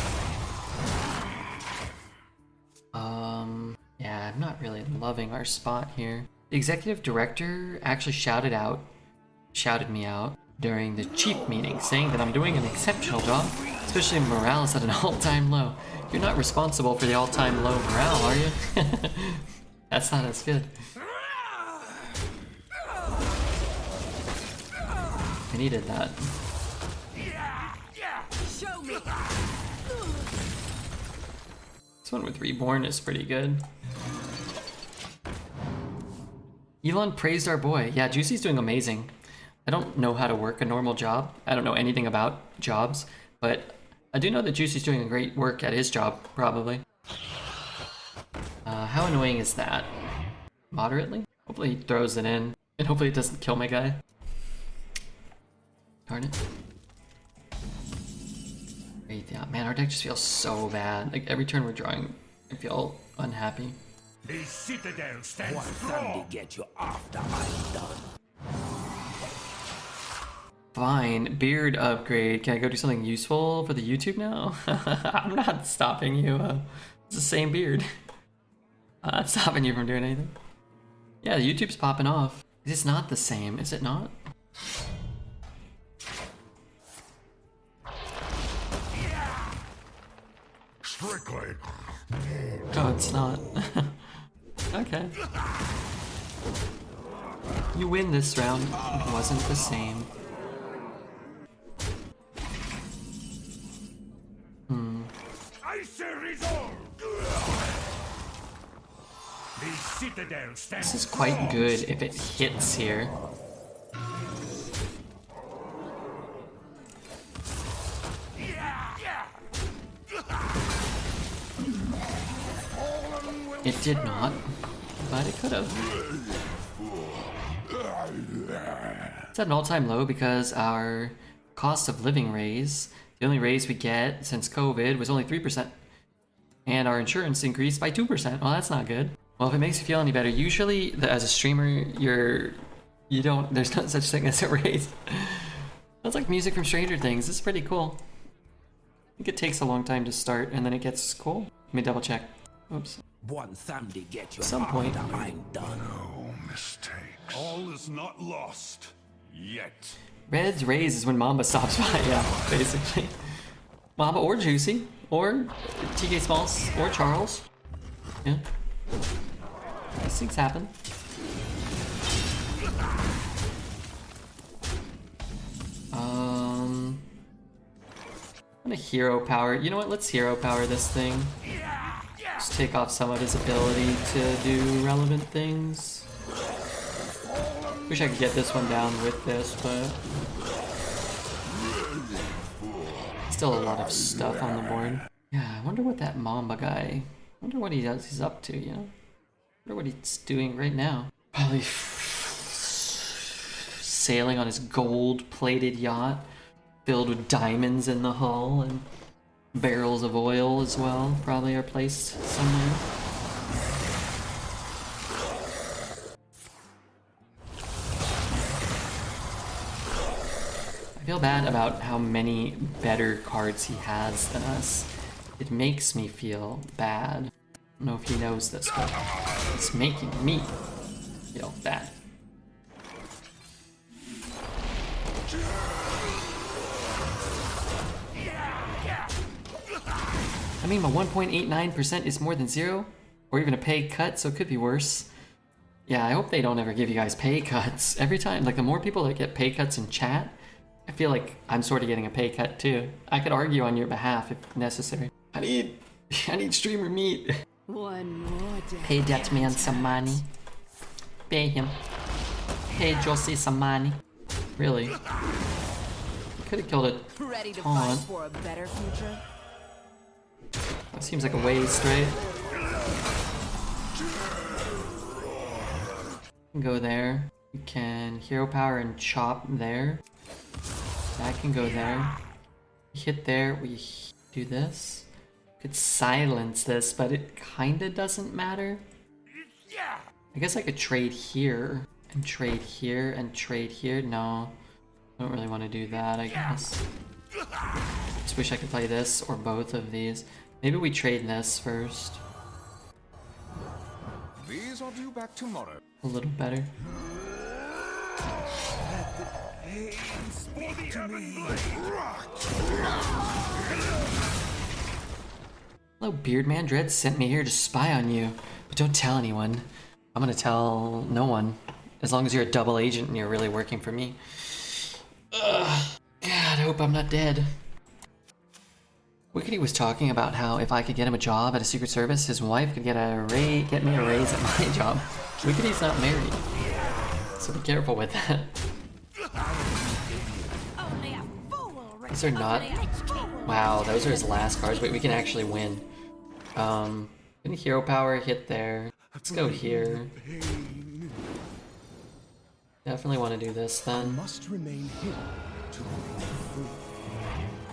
[SPEAKER 2] Yeah, I'm not really loving our spot here. The executive director actually shouted me out during the chief meeting, saying that I'm doing an exceptional job, especially morale is at an all-time low. You're not responsible for the all-time low morale, are you? That's not as good. I needed that.
[SPEAKER 4] Show me.
[SPEAKER 2] This one with Reborn is pretty good. Elon praised our boy. Yeah, Juicy's doing amazing. I don't know how to work a normal job. I don't know anything about jobs, but I do know that Juicy's doing a great work at his job, probably. How annoying is that? Moderately? Hopefully he throws it in, and hopefully it doesn't kill my guy. Darn it. Wrathion. Man, our deck just feels so bad. Like, every turn we're drawing, I feel unhappy.
[SPEAKER 1] The citadel stands
[SPEAKER 8] One
[SPEAKER 1] strong.
[SPEAKER 8] Sunday get you after I'm done.
[SPEAKER 2] Fine. Beard upgrade. Can I go do something useful for the YouTube now? I'm not stopping you. It's the same beard. I'm not stopping you from doing anything. Yeah, the YouTube's popping off. It's not the same, is it not?
[SPEAKER 1] Strictly.
[SPEAKER 2] Oh, it's not. Okay. You win this round. It wasn't the same.
[SPEAKER 1] I say resolve. The citadel stands
[SPEAKER 2] This is quite good if it hits here. It did not, but it could have. It's at an all-time low because our cost of living raise, the only raise we get since COVID was only 3%, and our insurance increased by 2%. Well, that's not good. Well, if it makes you feel any better, usually as a streamer, there's no such thing as a raise. That's like music from Stranger Things. It's pretty cool. I think it takes a long time to start, and then it gets cool. Let me double check. Oops.
[SPEAKER 8] One Sunday get you
[SPEAKER 2] Some point.
[SPEAKER 8] after I'm done.
[SPEAKER 1] no mistakes. All is not lost yet.
[SPEAKER 2] Red's raise is when Mamba stops by, yeah, basically. Mamba or Juicy, or TK Smalls, or Charles. Yeah. These things happen. I'm gonna hero power. You know what? Let's hero power this thing. Just take off some of his ability to do relevant things. Wish I could get this one down with this, but still a lot of stuff on the board. Yeah, I wonder what that Mamba guy, I wonder what he's up to, you know? I wonder what he's doing right now. Probably sailing on his gold-plated yacht, filled with diamonds in the hull, and barrels of oil as well, probably are placed somewhere. I feel bad about how many better cards he has than us. It makes me feel bad. I don't know if he knows this, but it's making me feel bad. I mean, my 1.89% is more than 0, or even a pay cut, so it could be worse. Yeah, I hope they don't ever give you guys pay cuts. Every time, like the more people that get pay cuts in chat, I feel like I'm sort of getting a pay cut too. I could argue on your behalf if necessary. I need streamer meat.
[SPEAKER 4] One more day.
[SPEAKER 2] Pay that man some money. Pay him. Pay Josie some money. Really? Could have killed it.
[SPEAKER 4] Ready to
[SPEAKER 2] Taunt.
[SPEAKER 4] fight for a better future?
[SPEAKER 2] That seems like a waste, right? Go there. You can hero power and chop there. That can go there. Hit there. We do this. Could silence this, but it kinda doesn't matter. I guess I could trade here and trade here and trade here. No, I don't really want to do that, I guess. Just wish I could play this or both of these. Maybe we trade this first.
[SPEAKER 7] These are due back tomorrow.
[SPEAKER 2] A little better. Hello, Beardman. Dread sent me here to spy on you, but don't tell anyone. I'm gonna tell no one, as long as you're a double agent and you're really working for me. Ugh. God, I hope I'm not dead. Wickedy was talking about how if I could get him a job at a Secret Service, his wife could get me a raise at my job. Wickedy's not married, so be careful with that. These are not... Wow, those are his last cards. Wait, we can actually win. Can hero power hit there? Let's go here. Definitely want to do this then.
[SPEAKER 3] Must remain hidden to remain free.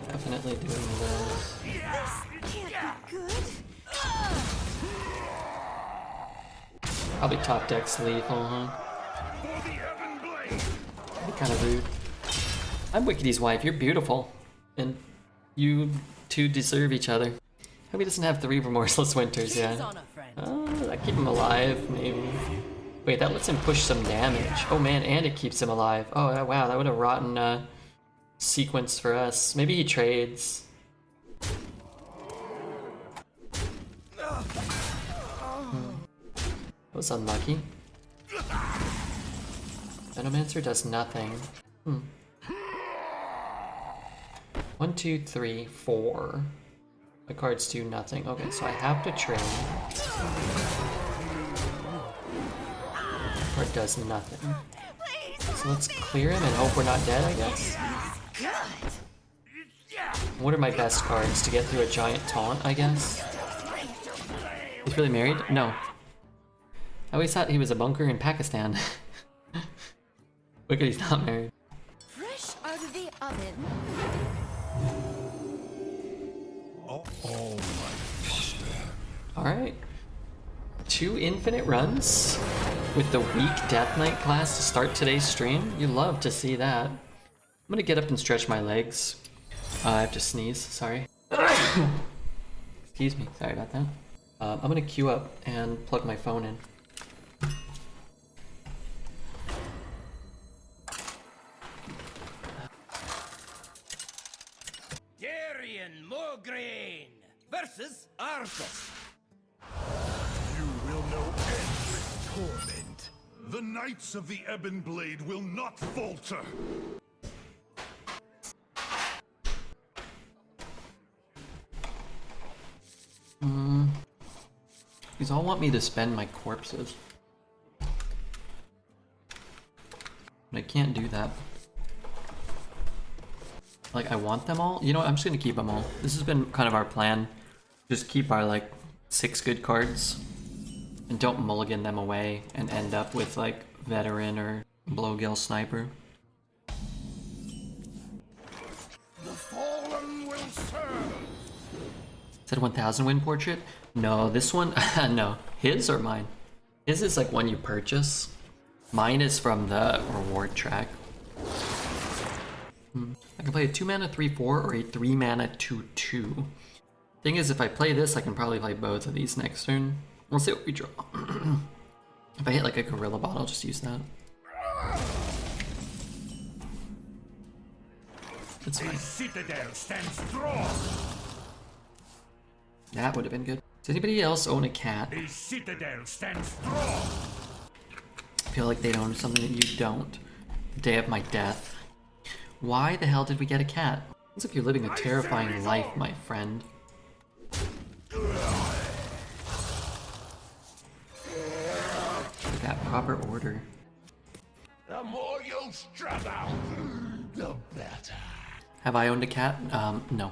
[SPEAKER 2] Definitely doing this.
[SPEAKER 6] This can't be good.
[SPEAKER 2] Probably top deck's lethal, huh? That'd be kind of rude. I'm Wickedy's wife. You're beautiful, and you two deserve each other. Hope he doesn't have 3 remorseless winters. Yeah. I keep him alive, maybe. Wait, that lets him push some damage. Oh man, and it keeps him alive. Oh wow, that would have rotten sequence for us. Maybe he trades. That was unlucky. Venomancer does nothing. 1, 2, 3, 4. My cards do nothing. Okay, so I have to trade. Card does nothing. So let's clear him and hope we're not dead, I guess. What are my best cards to get through a giant taunt, I guess? He's really married? No. I always thought he was a bunker in Pakistan. Look at he's not married.
[SPEAKER 6] Fresh out of the oven.
[SPEAKER 2] Alright. 2 infinite runs with the weak Death Knight class to start today's stream. You love to see that. I'm gonna get up and stretch my legs. I have to sneeze, sorry. Excuse me, sorry about that. I'm gonna queue up and plug my phone in.
[SPEAKER 8] Darian Mograine versus Arthas.
[SPEAKER 1] You will know endless torment. The Knights of the Ebon Blade will not falter.
[SPEAKER 2] These all want me to spend my corpses. But I can't do that. Like, I want them all. You know what? I'm just gonna keep them all. This has been kind of our plan. Just keep our, like, 6 good cards. And don't mulligan them away and end up with, like, Veteran or Blowgill Sniper.
[SPEAKER 1] The fallen will serve.
[SPEAKER 2] Is that a 1000 win portrait? No, this one, no. His or mine? His is like one you purchase. Mine is from the reward track. I can play a 2 mana 3/4 or a 3 mana 2/2. Thing is, if I play this, I can probably play both of these next turn. We'll see what we draw. If I hit like a Gorilla Bot, I'll just use that. It's fine.
[SPEAKER 1] The citadel stands strong.
[SPEAKER 2] That would have been good. Does anybody else own a cat?
[SPEAKER 1] The citadel stands strong.
[SPEAKER 2] I feel like they'd own something that you don't. The day of my death. Why the hell did we get a cat? Looks like you're living a terrifying life, my friend. That proper order.
[SPEAKER 1] The more you struggle, the better.
[SPEAKER 2] Have I owned a cat? No.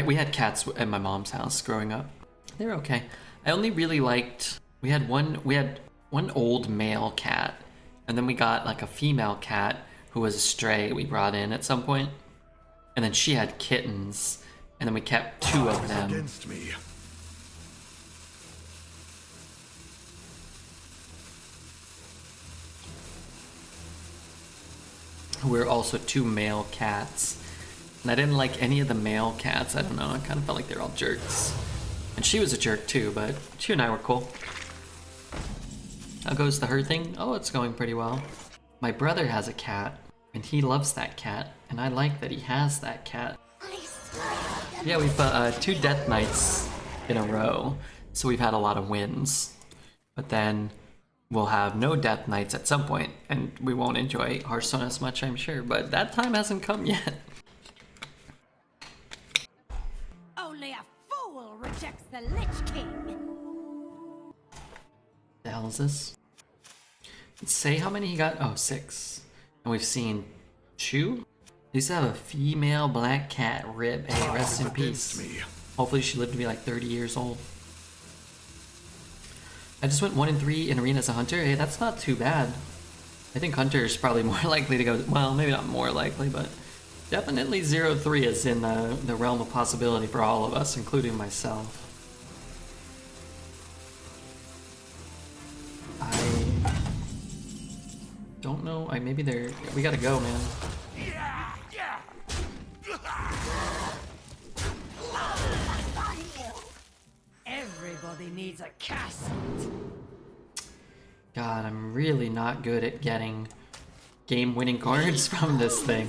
[SPEAKER 2] We had cats at my mom's house growing up. They're okay. I only really liked. We had one old male cat, and then we got like a female cat who was a stray we brought in at some point, and then she had kittens, and then we kept 2 of them.
[SPEAKER 1] Against me.
[SPEAKER 2] Who were also 2 male cats. And I didn't like any of the male cats. I don't know. I kind of felt like they were all jerks. And she was a jerk too, but she and I were cool. How goes the her thing? Oh, it's going pretty well. My brother has a cat, and he loves that cat, and I like that he has that cat. Yeah, we've 2 Death Knights in a row, so we've had a lot of wins. But then we'll have no Death Knights at some point, and we won't enjoy Hearthstone as much, I'm sure. But that time hasn't come yet.
[SPEAKER 6] Only a fool rejects the Lich King.
[SPEAKER 2] The hell is this? Let's say how many he got. Oh, 6. And we've seen 2. He used to have a female black cat. Rip. Hey, rest in peace. Hopefully she lived to be like 30 years old. I just went 1-3 in arena as a hunter. Hey, that's not too bad. I think hunter is probably more likely to go. Well, maybe not more likely, but definitely 0-3 is in the realm of possibility for all of us, including myself. I don't know. Maybe they're. We gotta go, man.
[SPEAKER 6] Everybody needs a castle.
[SPEAKER 2] God, I'm really not good at getting game-winning cards from this thing.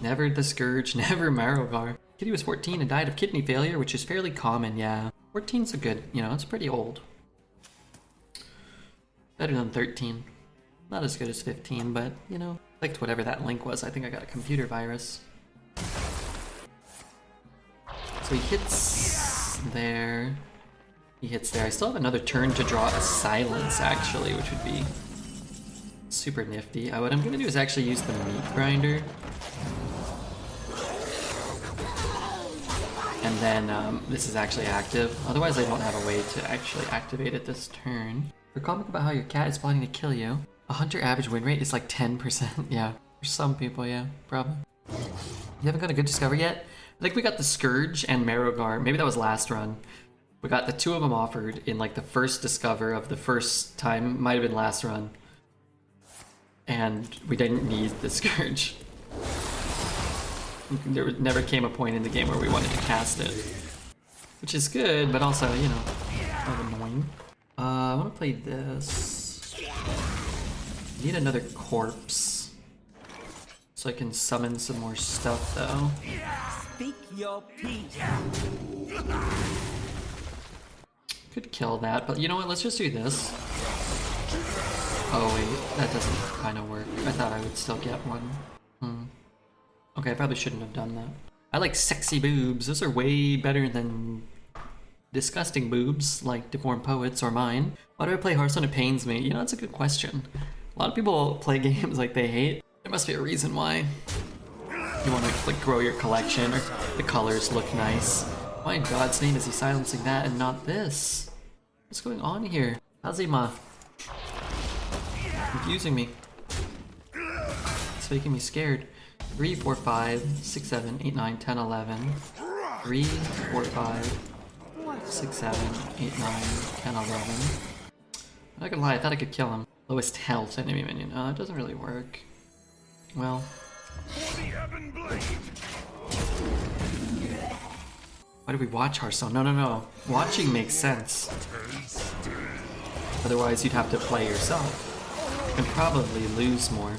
[SPEAKER 2] Never the Scourge, never Marrowgar. Kitty was 14 and died of kidney failure, which is fairly common, yeah. 14's a good, it's pretty old. Better than 13. Not as good as 15, but, liked whatever that link was. I think I got a computer virus. So he hits there. He hits there. I still have another turn to draw a silence, actually, which would be super nifty. What I'm gonna do is actually use the meat grinder. And then this is actually active. Otherwise, I don't have a way to actually activate it this turn. For comment about how your cat is plotting to kill you. A hunter average win rate is like 10%. Yeah, for some people, yeah, probably. You haven't got a good discovery yet? I think we got the Scourge and Marrowgar. Maybe that was last run. We got the 2 of them offered in like the first discover of the first time. Might have been last run. And we didn't need the Scourge. There never came a point in the game where we wanted to cast it. Which is good, but also, kind of annoying. I want to play this. I need another corpse. So I can summon some more stuff, though.
[SPEAKER 8] Speak your peace.
[SPEAKER 2] Could kill that, but you know what? Let's just do this. Oh wait, that doesn't kind of work. I thought I would still get one. Okay, I probably shouldn't have done that. I like sexy boobs. Those are way better than disgusting boobs like deformed poets or mine. Why do I play Hearthstone? It pains me. You know, that's a good question. A lot of people play games like they hate. There must be a reason why. You want to like grow your collection or the colors look nice. Why in God's name is he silencing that and not this? What's going on here? Hazima. Confusing me. It's making me scared. 3, 4, 5, 6, 7, 8, 9, 10, 11. 3, 4, 5, 6, 7, 8, 9, 10, 11. I'm not gonna lie, I thought I could kill him. Lowest health enemy minion. No, it doesn't really work. Well. Why do we watch Hearthstone? No, no, no. Watching makes sense. Otherwise, you'd have to play yourself. And probably lose more.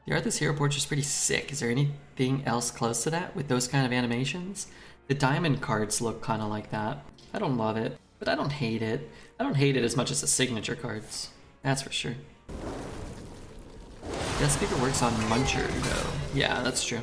[SPEAKER 2] The Arthas Hero Portrait is pretty sick. Is there anything else close to that with those kind of animations? The diamond cards look kind of like that. I don't love it, but I don't hate it. I don't hate it as much as the signature cards. That's for sure. That speaker works on Muncher, though. Yeah, that's true.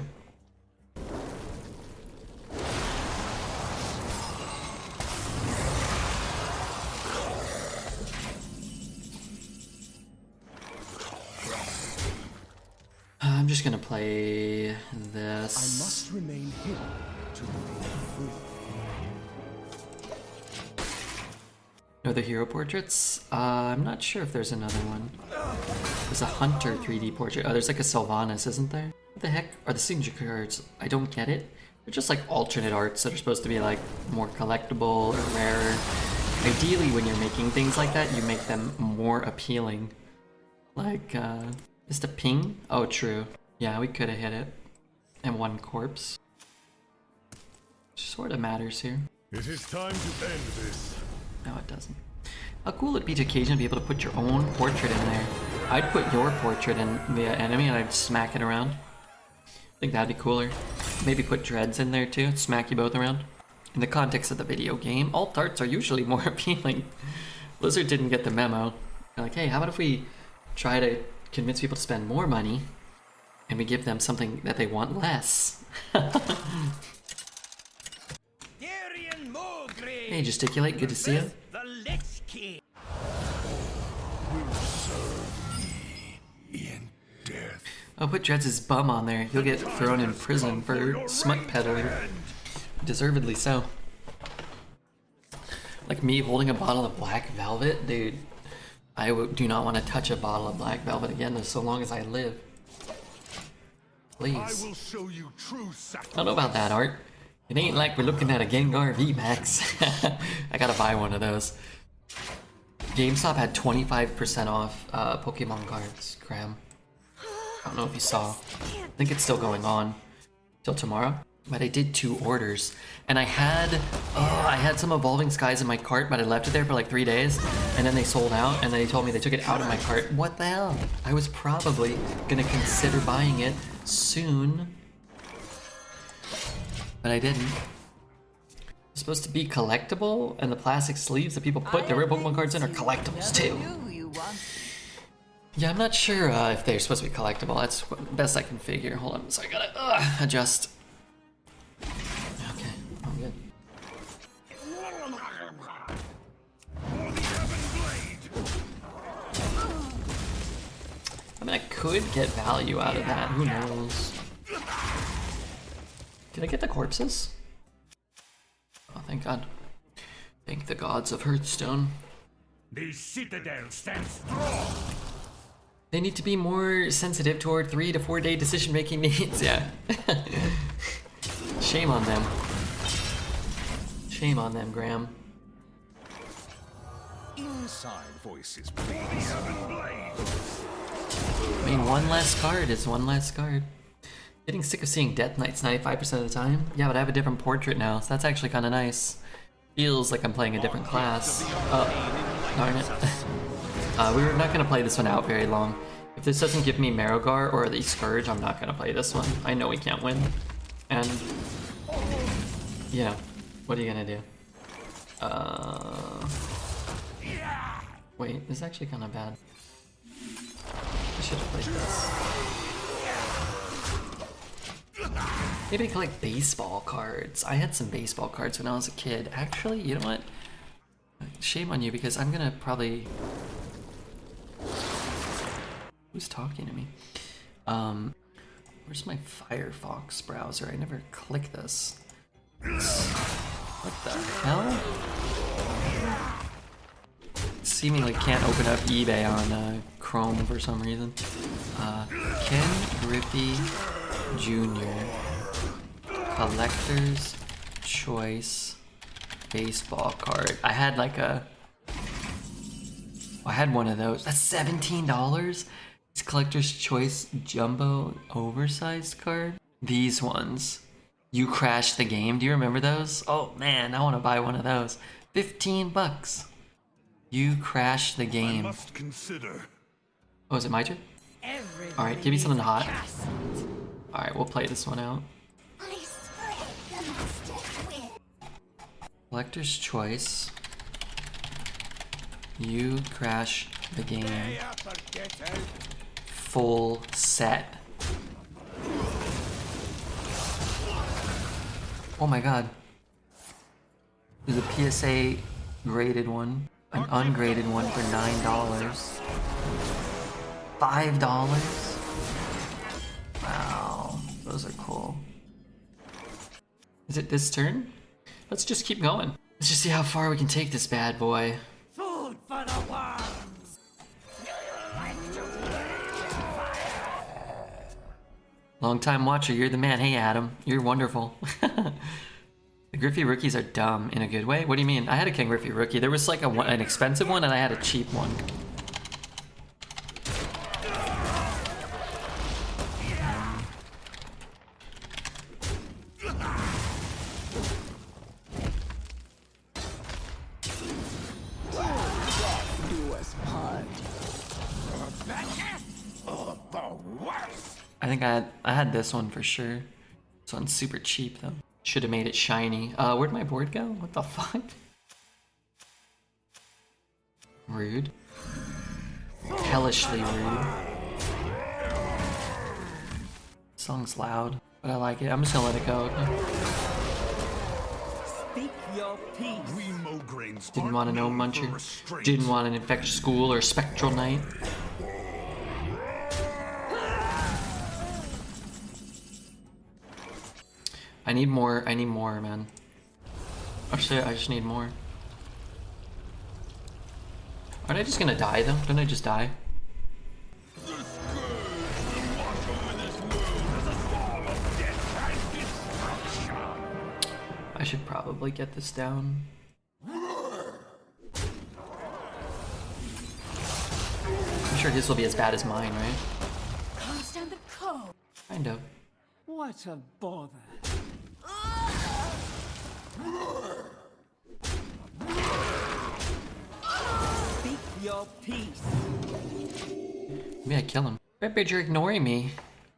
[SPEAKER 2] I'm just gonna play this.
[SPEAKER 3] I must remain hidden to remain free.
[SPEAKER 2] No other hero portraits? I'm not sure if there's another one. There's a Hunter 3D portrait. Oh, there's like a Sylvanas, isn't there? What the heck are the signature cards? I don't get it. They're just like alternate arts that are supposed to be like more collectible or rarer. Ideally, when you're making things like that, you make them more appealing. Like, is the ping? Oh, true. Yeah, we could have hit it. And one corpse. Which sort of matters here.
[SPEAKER 1] It is time to end this.
[SPEAKER 2] No, it doesn't. How cool would it be to occasionally be able to put your own portrait in there? I'd put your portrait in the enemy and I'd smack it around. I think that'd be cooler. Maybe put dreads in there too, smack you both around. In the context of the video game, alt arts are usually more appealing. Blizzard didn't get the memo. They're like, hey, how about if we try to convince people to spend more money and we give them something that they want less? Hey, Gesticulate, good to see you. Oh, put Dreads' bum on there. He'll get thrown in prison for smut peddling. Deservedly so. Like me holding a bottle of black velvet? Dude, I do not want to touch a bottle of black velvet again as so long as I live. Please.
[SPEAKER 1] I will show you true
[SPEAKER 2] I don't know about that, Art. It ain't like we're looking at a Gengar VMAX. I gotta buy one of those. GameStop had 25% off Pokemon cards, Graham. I don't know if you saw. I think it's still going on till tomorrow. But I did 2 orders, and I had some Evolving Skies in my cart, but I left it there for like 3 days, and then they sold out, and they told me they took it out of my cart. What the hell? I was probably gonna consider buying it soon, but I didn't. It's supposed to be collectible, and the plastic sleeves that people put their real Pokemon cards in are collectibles too. Yeah, I'm not sure if they're supposed to be collectible. That's the best I can figure. Hold on, so I gotta adjust. Okay, I'm good. I mean, I could get value out of that. Who knows? Did I get the corpses? Oh, thank God. Thank the gods of Hearthstone.
[SPEAKER 1] The citadel stands strong.
[SPEAKER 2] They need to be more sensitive toward 3 to 4 day decision making needs, yeah. Shame on them. Shame on them, Graham.
[SPEAKER 7] Inside voices,
[SPEAKER 1] For the Heaven Blade.
[SPEAKER 2] I mean, one less card is one less card. Getting sick of seeing Death Knights 95% of the time? Yeah, but I have a different portrait now, so that's actually kind of nice. Feels like I'm playing a different class. Oh, darn it. We're not going to play this one out very long. If this doesn't give me Marogar or the Scourge, I'm not going to play this one. I know we can't win. And, you know, what are you going to do? Wait, this is actually kind of bad. I should have played this. Maybe collect baseball cards. I had some baseball cards when I was a kid. Actually, you know what? Shame on you because I'm gonna probably... Who's talking to me? Where's my Firefox browser? I never click this. What the hell? Seemingly can't open up eBay on Chrome for some reason. Ken Griffey Jr. Collector's Choice baseball card. I had like a... I had one of those. That's $17? It's Collector's Choice Jumbo Oversized card. These ones. You crashed the game. Do you remember those? Oh man, I want to buy one of those. 15 bucks. You crashed the
[SPEAKER 1] I
[SPEAKER 2] game.
[SPEAKER 1] must consider.
[SPEAKER 2] Oh, is it my turn? Alright, give me something hot. Alright, we'll play this one out.
[SPEAKER 5] I spread the master's will.
[SPEAKER 2] Collector's Choice. You crash the game. Full set. Oh my god. There's a PSA graded one. An ungraded one for $9. $5? Wow. Those are cool. Is it this turn? Let's just keep going. Let's just see how far we can take this bad boy.
[SPEAKER 6] Food for the worms.
[SPEAKER 2] Long time watcher, you're the man. Hey Adam, you're wonderful. The Griffey rookies are dumb in a good way. What do you mean? I had a Ken Griffey rookie. There was like an expensive one and I had a cheap one. I think I had this one for sure. This one's super cheap though. Should have made it shiny. Where'd my board go? What the fuck? Rude. Hellishly rude. Song's loud, but I like it. I'm just gonna let it go.
[SPEAKER 8] Speak your peace.
[SPEAKER 1] We Mograines
[SPEAKER 2] Didn't
[SPEAKER 1] aren't
[SPEAKER 2] want to know
[SPEAKER 1] known for
[SPEAKER 2] Muncher.
[SPEAKER 1] restraint.
[SPEAKER 2] Didn't want an infect school or spectral knight. I need more, man. Oh shit, I just need more. Aren't I just gonna die though? Didn't I just die? I should probably get this down. I'm sure his will be as bad as mine, right?
[SPEAKER 6] Can't stand the cold.
[SPEAKER 2] Kind of.
[SPEAKER 8] What a bother. Speak your peace.
[SPEAKER 2] Maybe I kill him. Redbeard, you're ignoring me.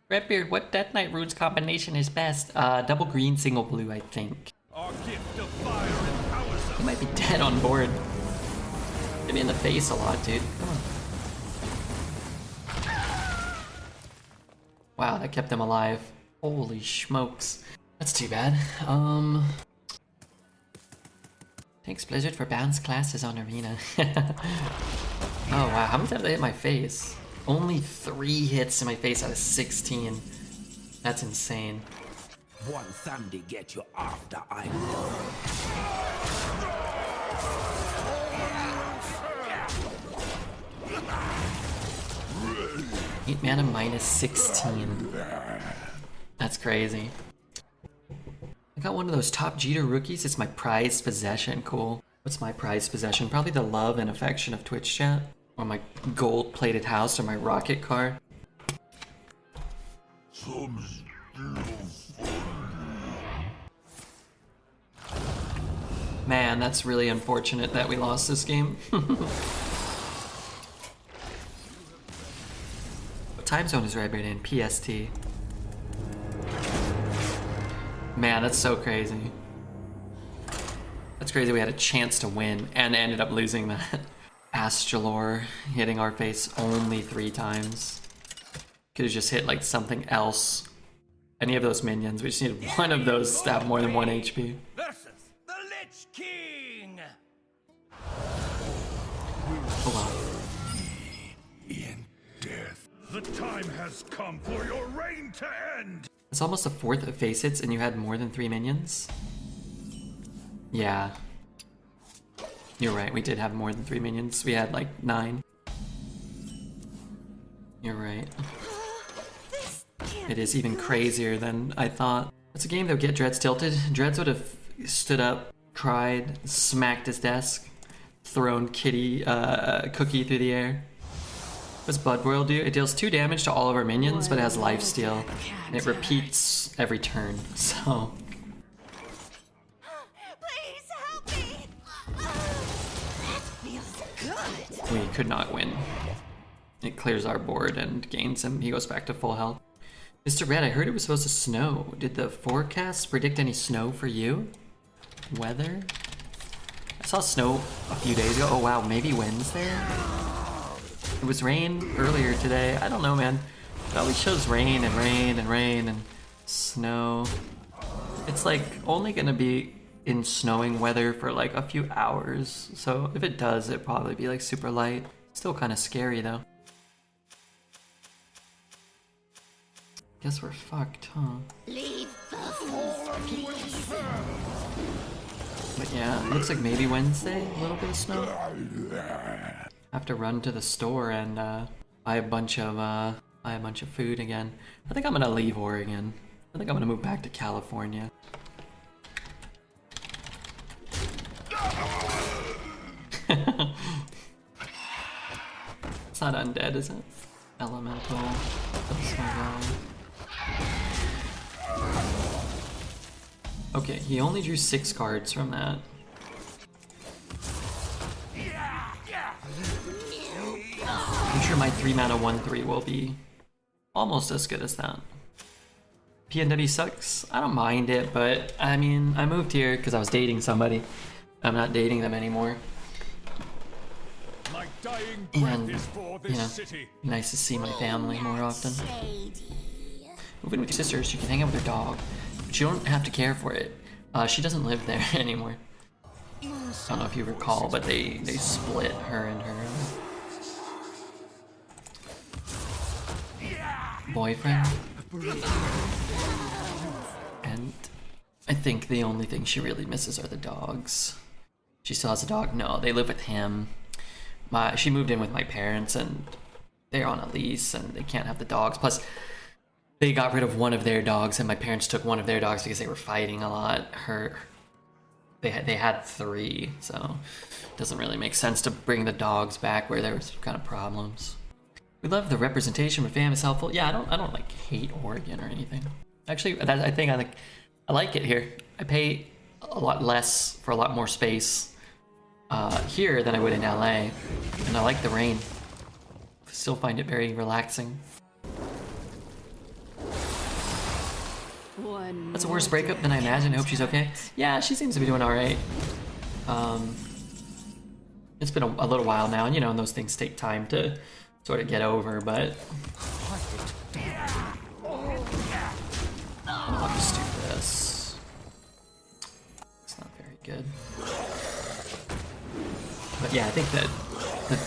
[SPEAKER 2] Redbeard, what Death Knight runes combination is best? Double green, single blue, I think.
[SPEAKER 1] Our gift of fire empowers us.
[SPEAKER 2] He might be dead on board. Hit me in the face a lot, dude. Come on. Wow, that kept him alive. Holy smokes. That's too bad. Thanks Blizzard for bounce classes on Arena. Oh wow, how many times did I hit my face? Only 3 hits in my face out of 16. That's insane.
[SPEAKER 8] One thumb to get you after I'm done.
[SPEAKER 2] 8 mana minus 16. That's crazy. I got one of those top Jeter rookies. It's my prized possession. Cool. What's my prized possession? Probably the love and affection of Twitch chat. Or my gold-plated house or my rocket car. Man, that's really unfortunate that we lost this game. What time zone is Redbeard in? PST. Man, that's so crazy. That's crazy we had a chance to win and ended up losing that. Astralore hitting our face only 3 times. Could have just hit like something else. any of those minions. We just need one of those to have more than 1 HP.
[SPEAKER 8] Versus the Lich King.
[SPEAKER 2] Oh wow.
[SPEAKER 1] In death. The time has come for your reign to end.
[SPEAKER 2] It's almost a fourth of face hits and you had more than 3 minions? Yeah. You're right, we did have more than 3 minions. We had like 9. You're right. It is even crazier than I thought. It's a game that would get Dreads tilted. Dreads would have stood up, cried, smacked his desk, thrown Kitty Cookie through the air. What does Blood Boil do? It deals 2 damage to all of our minions, but it has lifesteal. And it repeats every turn, so...
[SPEAKER 5] Please help me! That feels good.
[SPEAKER 2] We could not win. It clears our board and gains him. He goes back to full health. Mr. Red, I heard it was supposed to snow. Did the forecast predict any snow for you? Weather? I saw snow a few days ago. Oh wow, maybe Wednesday? It was rain earlier today. I don't know, man. It always shows rain and rain and rain and snow. It's like only gonna be in snowing weather for like a few hours. So if it does, it'd probably be like super light. Still kind of scary though. Guess we're fucked, huh?
[SPEAKER 5] Leave buffaloes, please.
[SPEAKER 2] But yeah, it looks like maybe Wednesday, a little bit of snow. I have to run to the store and buy a bunch of food again. I think I'm gonna leave Oregon. I think I'm gonna move back to California. It's not undead, is it? Elemental. That's my guy. Okay, he only drew 6 cards from that. I'm sure my 3-mana 1/3 will be almost as good as that. PNW sucks. I don't mind it, but I mean, I moved here because I was dating somebody. I'm not dating them anymore.
[SPEAKER 1] My dying breath
[SPEAKER 2] And,
[SPEAKER 1] is for
[SPEAKER 2] you
[SPEAKER 1] this
[SPEAKER 2] know,
[SPEAKER 1] city.
[SPEAKER 2] nice to see my family more often.
[SPEAKER 5] Shady.
[SPEAKER 2] Moving with your sister, she can hang out with her dog, but you don't have to care for it. She doesn't live there anymore. I don't know if you recall, but they split her and her boyfriend. And I think the only thing she really misses are the dogs. She still has a dog? No, they live with him. She moved in with my parents and they're on a lease and they can't have the dogs. Plus, they got rid of one of their dogs and my parents took one of their dogs because they were fighting a lot. They had 3, so it doesn't really make sense to bring the dogs back where there was kind of problems. We love the representation, but fam is helpful. Yeah, I don't like hate Oregon or anything. Actually, I think I like it here. I pay a lot less for a lot more space here than I would in LA, and I like the rain. Still find it very relaxing. That's a worse breakup than I imagined. I hope she's okay. Yeah, she seems to be doing all right. It's been a little while now, and you know, and those things take time to sort of get over, but... I'll just do this. It's not very good. But yeah, I think that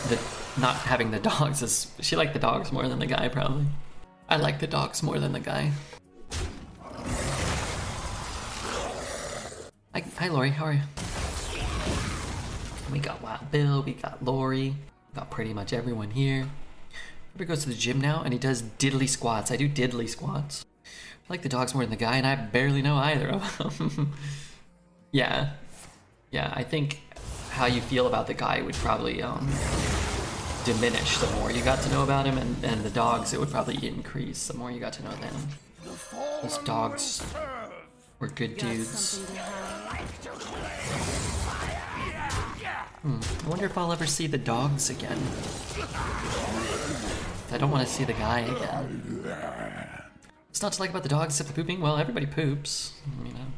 [SPEAKER 2] the not having the dogs is... She liked the dogs more than the guy, probably. I like the dogs more than the guy. Hi Lori, how are you? We got Wild Bill, we got Lori, we got pretty much everyone here. He goes to the gym now and he does diddly squats. I do diddly squats. I like the dogs more than the guy and I barely know either of them. Yeah, I think how you feel about the guy would probably diminish the more you got to know about him, and the dogs, it would probably increase the more you got to know them. Those dogs were good dudes. I wonder if I'll ever see the dogs again. I don't want to see the guy again. What's not to like about the dogs except the pooping? Well, everybody poops. You know,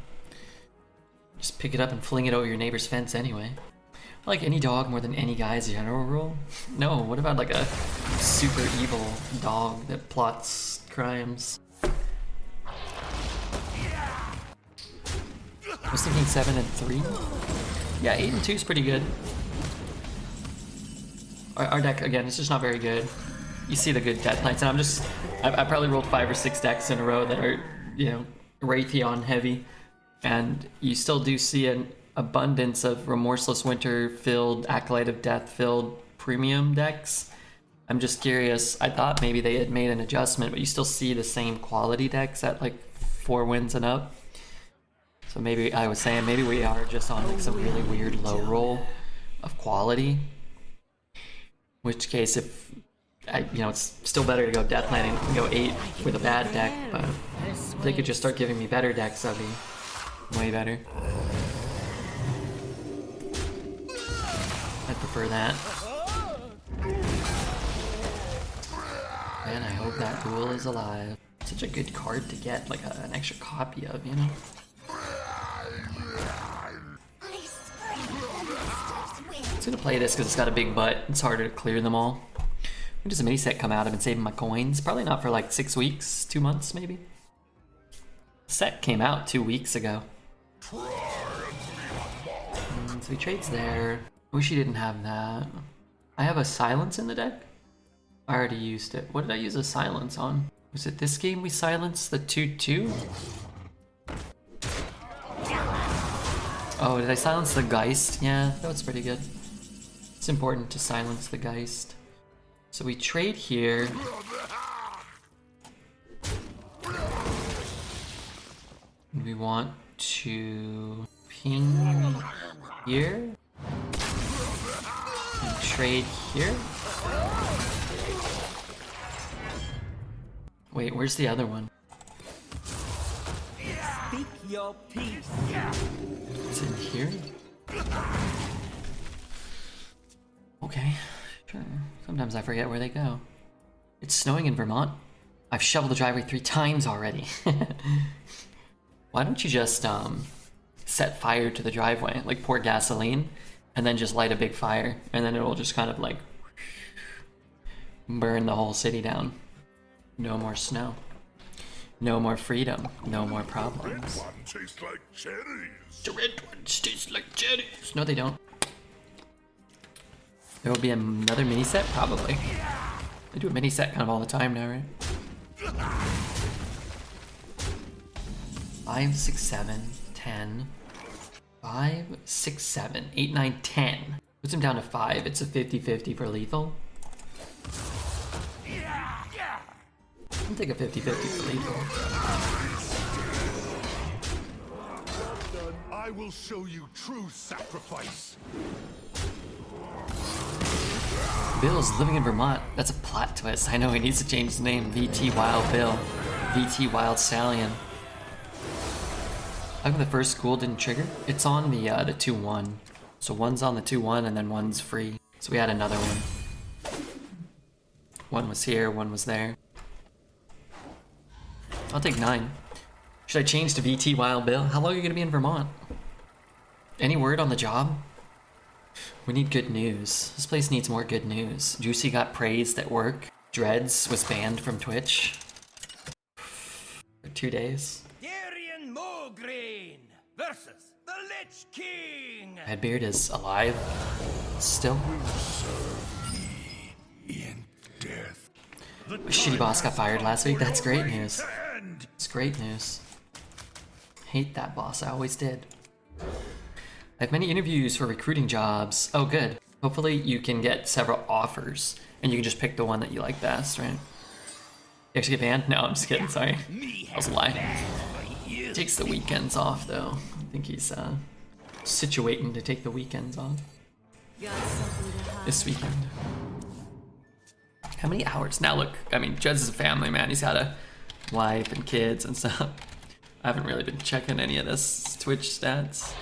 [SPEAKER 2] just pick it up and fling it over your neighbor's fence anyway. I like any dog more than any guy as a general rule. No, what about like a super evil dog that plots crimes? I was thinking 7 and 3. Yeah, 8 and 2 is pretty good. Our deck, again, it's just not very good. You see the good Death Knights, and I probably rolled 5 or 6 decks in a row that are, you know, Wrathion heavy. And you still do see an abundance of Remorseless Winter filled, Acolyte of Death filled premium decks. I'm just curious. I thought maybe they had made an adjustment, but you still see the same quality decks at like 4 wins and up. So maybe I was saying maybe we are just on like some really weird low roll of quality. Which case, if you know, it's still better to go Death Knight and go 8 with a bad deck, but if they could just start giving me better decks, that'd be way better. I prefer that. And I hope that duel is alive. Such a good card to get, like an extra copy of, you know? I'm gonna play this because it's got a big butt. It's harder to clear them all. When does a mini set come out? I've been saving my coins. Probably not for like 6 weeks, 2 months maybe. The set came out 2 weeks ago. So he trades there. Wish he didn't have that. I have a silence in the deck. I already used it. What did I use a silence on? Was it this game we silenced the 2/2? Oh, did I silence the Geist? Yeah, that was pretty good. It's important to silence the Geist. So we trade here. We want to ping here. And trade here. Wait, where's the other one?
[SPEAKER 8] Speak your piece.
[SPEAKER 2] It's in here? Okay, sure. Sometimes I forget where they go. It's snowing in Vermont. I've shoveled the driveway 3 times already. Why don't you just set fire to the driveway? Like pour gasoline and then just light a big fire, and then it will just kind of like burn the whole city down. No more snow. No more freedom. No more problems.
[SPEAKER 1] One tastes like cherries.
[SPEAKER 2] The red ones taste like cherries. No, they don't. There will be another mini set? Probably. They do a mini set kind of all the time now, right? 5, 6, 7, 10. 5, 6, 7, 8, 9, 10. Puts him down to 5. It's a 50-50 for lethal. I'll take a 50-50 for lethal.
[SPEAKER 1] I will show you true sacrifice.
[SPEAKER 2] Bill's living in Vermont. That's a plot twist. I know he needs to change his name. VT Wild Bill. VT Wild Stallion. How come the first school didn't trigger? It's on the 2-1. So one's on the 2-1 and then one's free. So we had another one. One was here, one was there. I'll take 9. Should I change to VT Wild Bill? How long are you gonna be in Vermont? Any word on the job? We need good news. This place needs more good news. Juicy got praised at work. Dreads was banned from Twitch. For 2 days.
[SPEAKER 8] Darian Mograine versus the Lich King.
[SPEAKER 2] Redbeard is alive. Still.
[SPEAKER 1] In death.
[SPEAKER 2] Shitty boss got fired last week. That's great news. It's great news. Hate that boss. I always did. I have many interviews for recruiting jobs. Oh, good. Hopefully you can get several offers, and you can just pick the one that you like best, right? You actually get banned? No, I'm just kidding. Sorry. That was a lie. Takes the weekends off, though. I think he's situating to take the weekends off. This weekend. How many hours? Now look, I mean, Jez is a family man. He's got a wife and kids and stuff. I haven't really been checking any of this Twitch stats.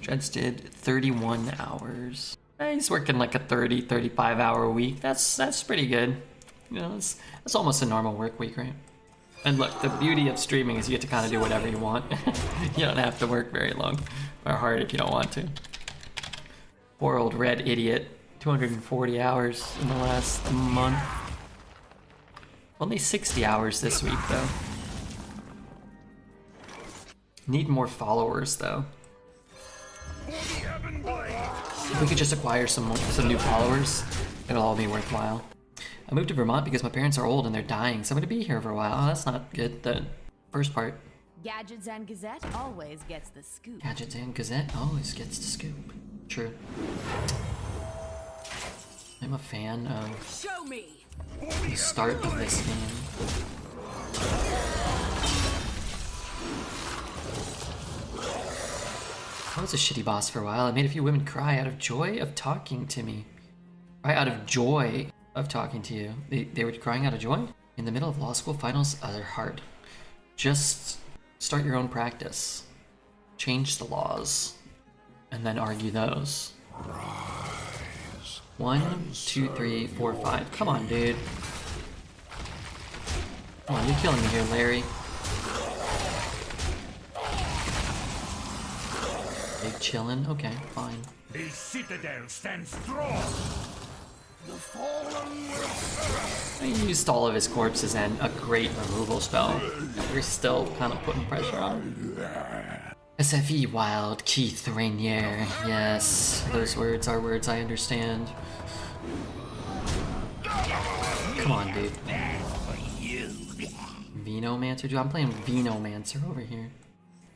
[SPEAKER 2] Jez did 31 hours. He's working like a 30, 35 hour week. That's pretty good. You know, that's almost a normal work week, right? And look, the beauty of streaming is you get to kind of do whatever you want. You don't have to work very long or hard if you don't want to. Poor old red idiot. 240 hours in the last month. Only 60 hours this week, though. Need more followers, though. If we could just acquire some new followers, it'll all be worthwhile. I moved to Vermont because my parents are old and they're dying, so I'm gonna be here for a while. Oh, that's not good. The first part.
[SPEAKER 4] Gadgets and Gazette always gets the scoop.
[SPEAKER 2] Gadgets and Gazette always gets the scoop. True. I'm a fan of
[SPEAKER 4] Show me.
[SPEAKER 2] the start of this game. I was a shitty boss for a while. I made a few women cry out of joy of talking to me. Cry out of joy of talking to you. They were crying out of joy? In the middle of law school finals, they're hard. Just start your own practice. Change the laws. And then argue those. 1, 2, 3, 4, 5. Come on, dude. Come on, you're killing me here, Larry. Big chillin'? Okay, fine.
[SPEAKER 1] The citadel stands strong. The fallen will
[SPEAKER 2] I used all of his corpses and a great removal spell. We're still kind of putting pressure on. SFE Wild, Keith Rainier. Yes, those words are words I understand. Come on, dude. Venomancer? Dude, I'm playing Venomancer over here.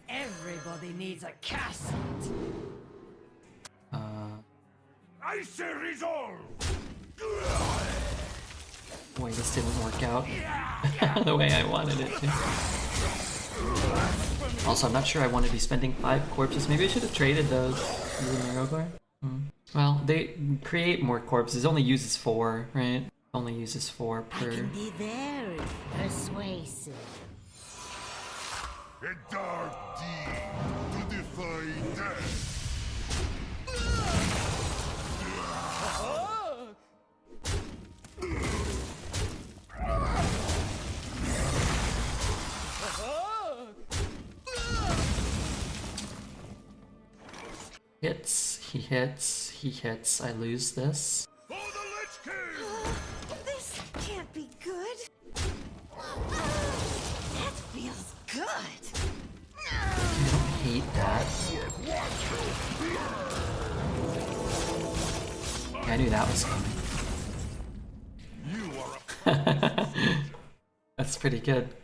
[SPEAKER 6] Everybody needs a castle.
[SPEAKER 1] I say resolve.
[SPEAKER 2] Boy, this didn't work out the way I wanted it to. Also, I'm not sure I want to be spending 5 corpses. Maybe I should have traded those. Well, they create more corpses. It only uses 4, right? Only uses 4 per.
[SPEAKER 5] I can be very persuasive.
[SPEAKER 1] A dark deed to defy death.
[SPEAKER 2] Hits, he hits, he hits. I lose this.
[SPEAKER 1] For the Lich King!
[SPEAKER 5] This can't be good. That feels good.
[SPEAKER 2] I don't hate that. I knew that was coming.
[SPEAKER 1] You are a
[SPEAKER 2] That's pretty good.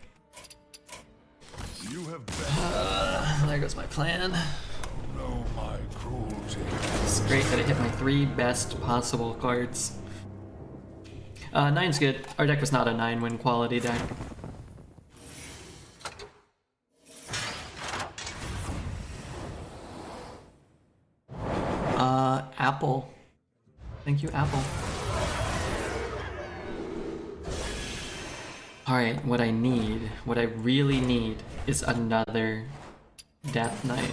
[SPEAKER 1] You have
[SPEAKER 2] There goes my plan.
[SPEAKER 1] know my cruelty.
[SPEAKER 2] It's great that I hit my 3 best possible cards. 9's good. Our deck was not a 9-win quality deck. Apple. Thank you, Apple. Alright, what I really need is another Death Knight.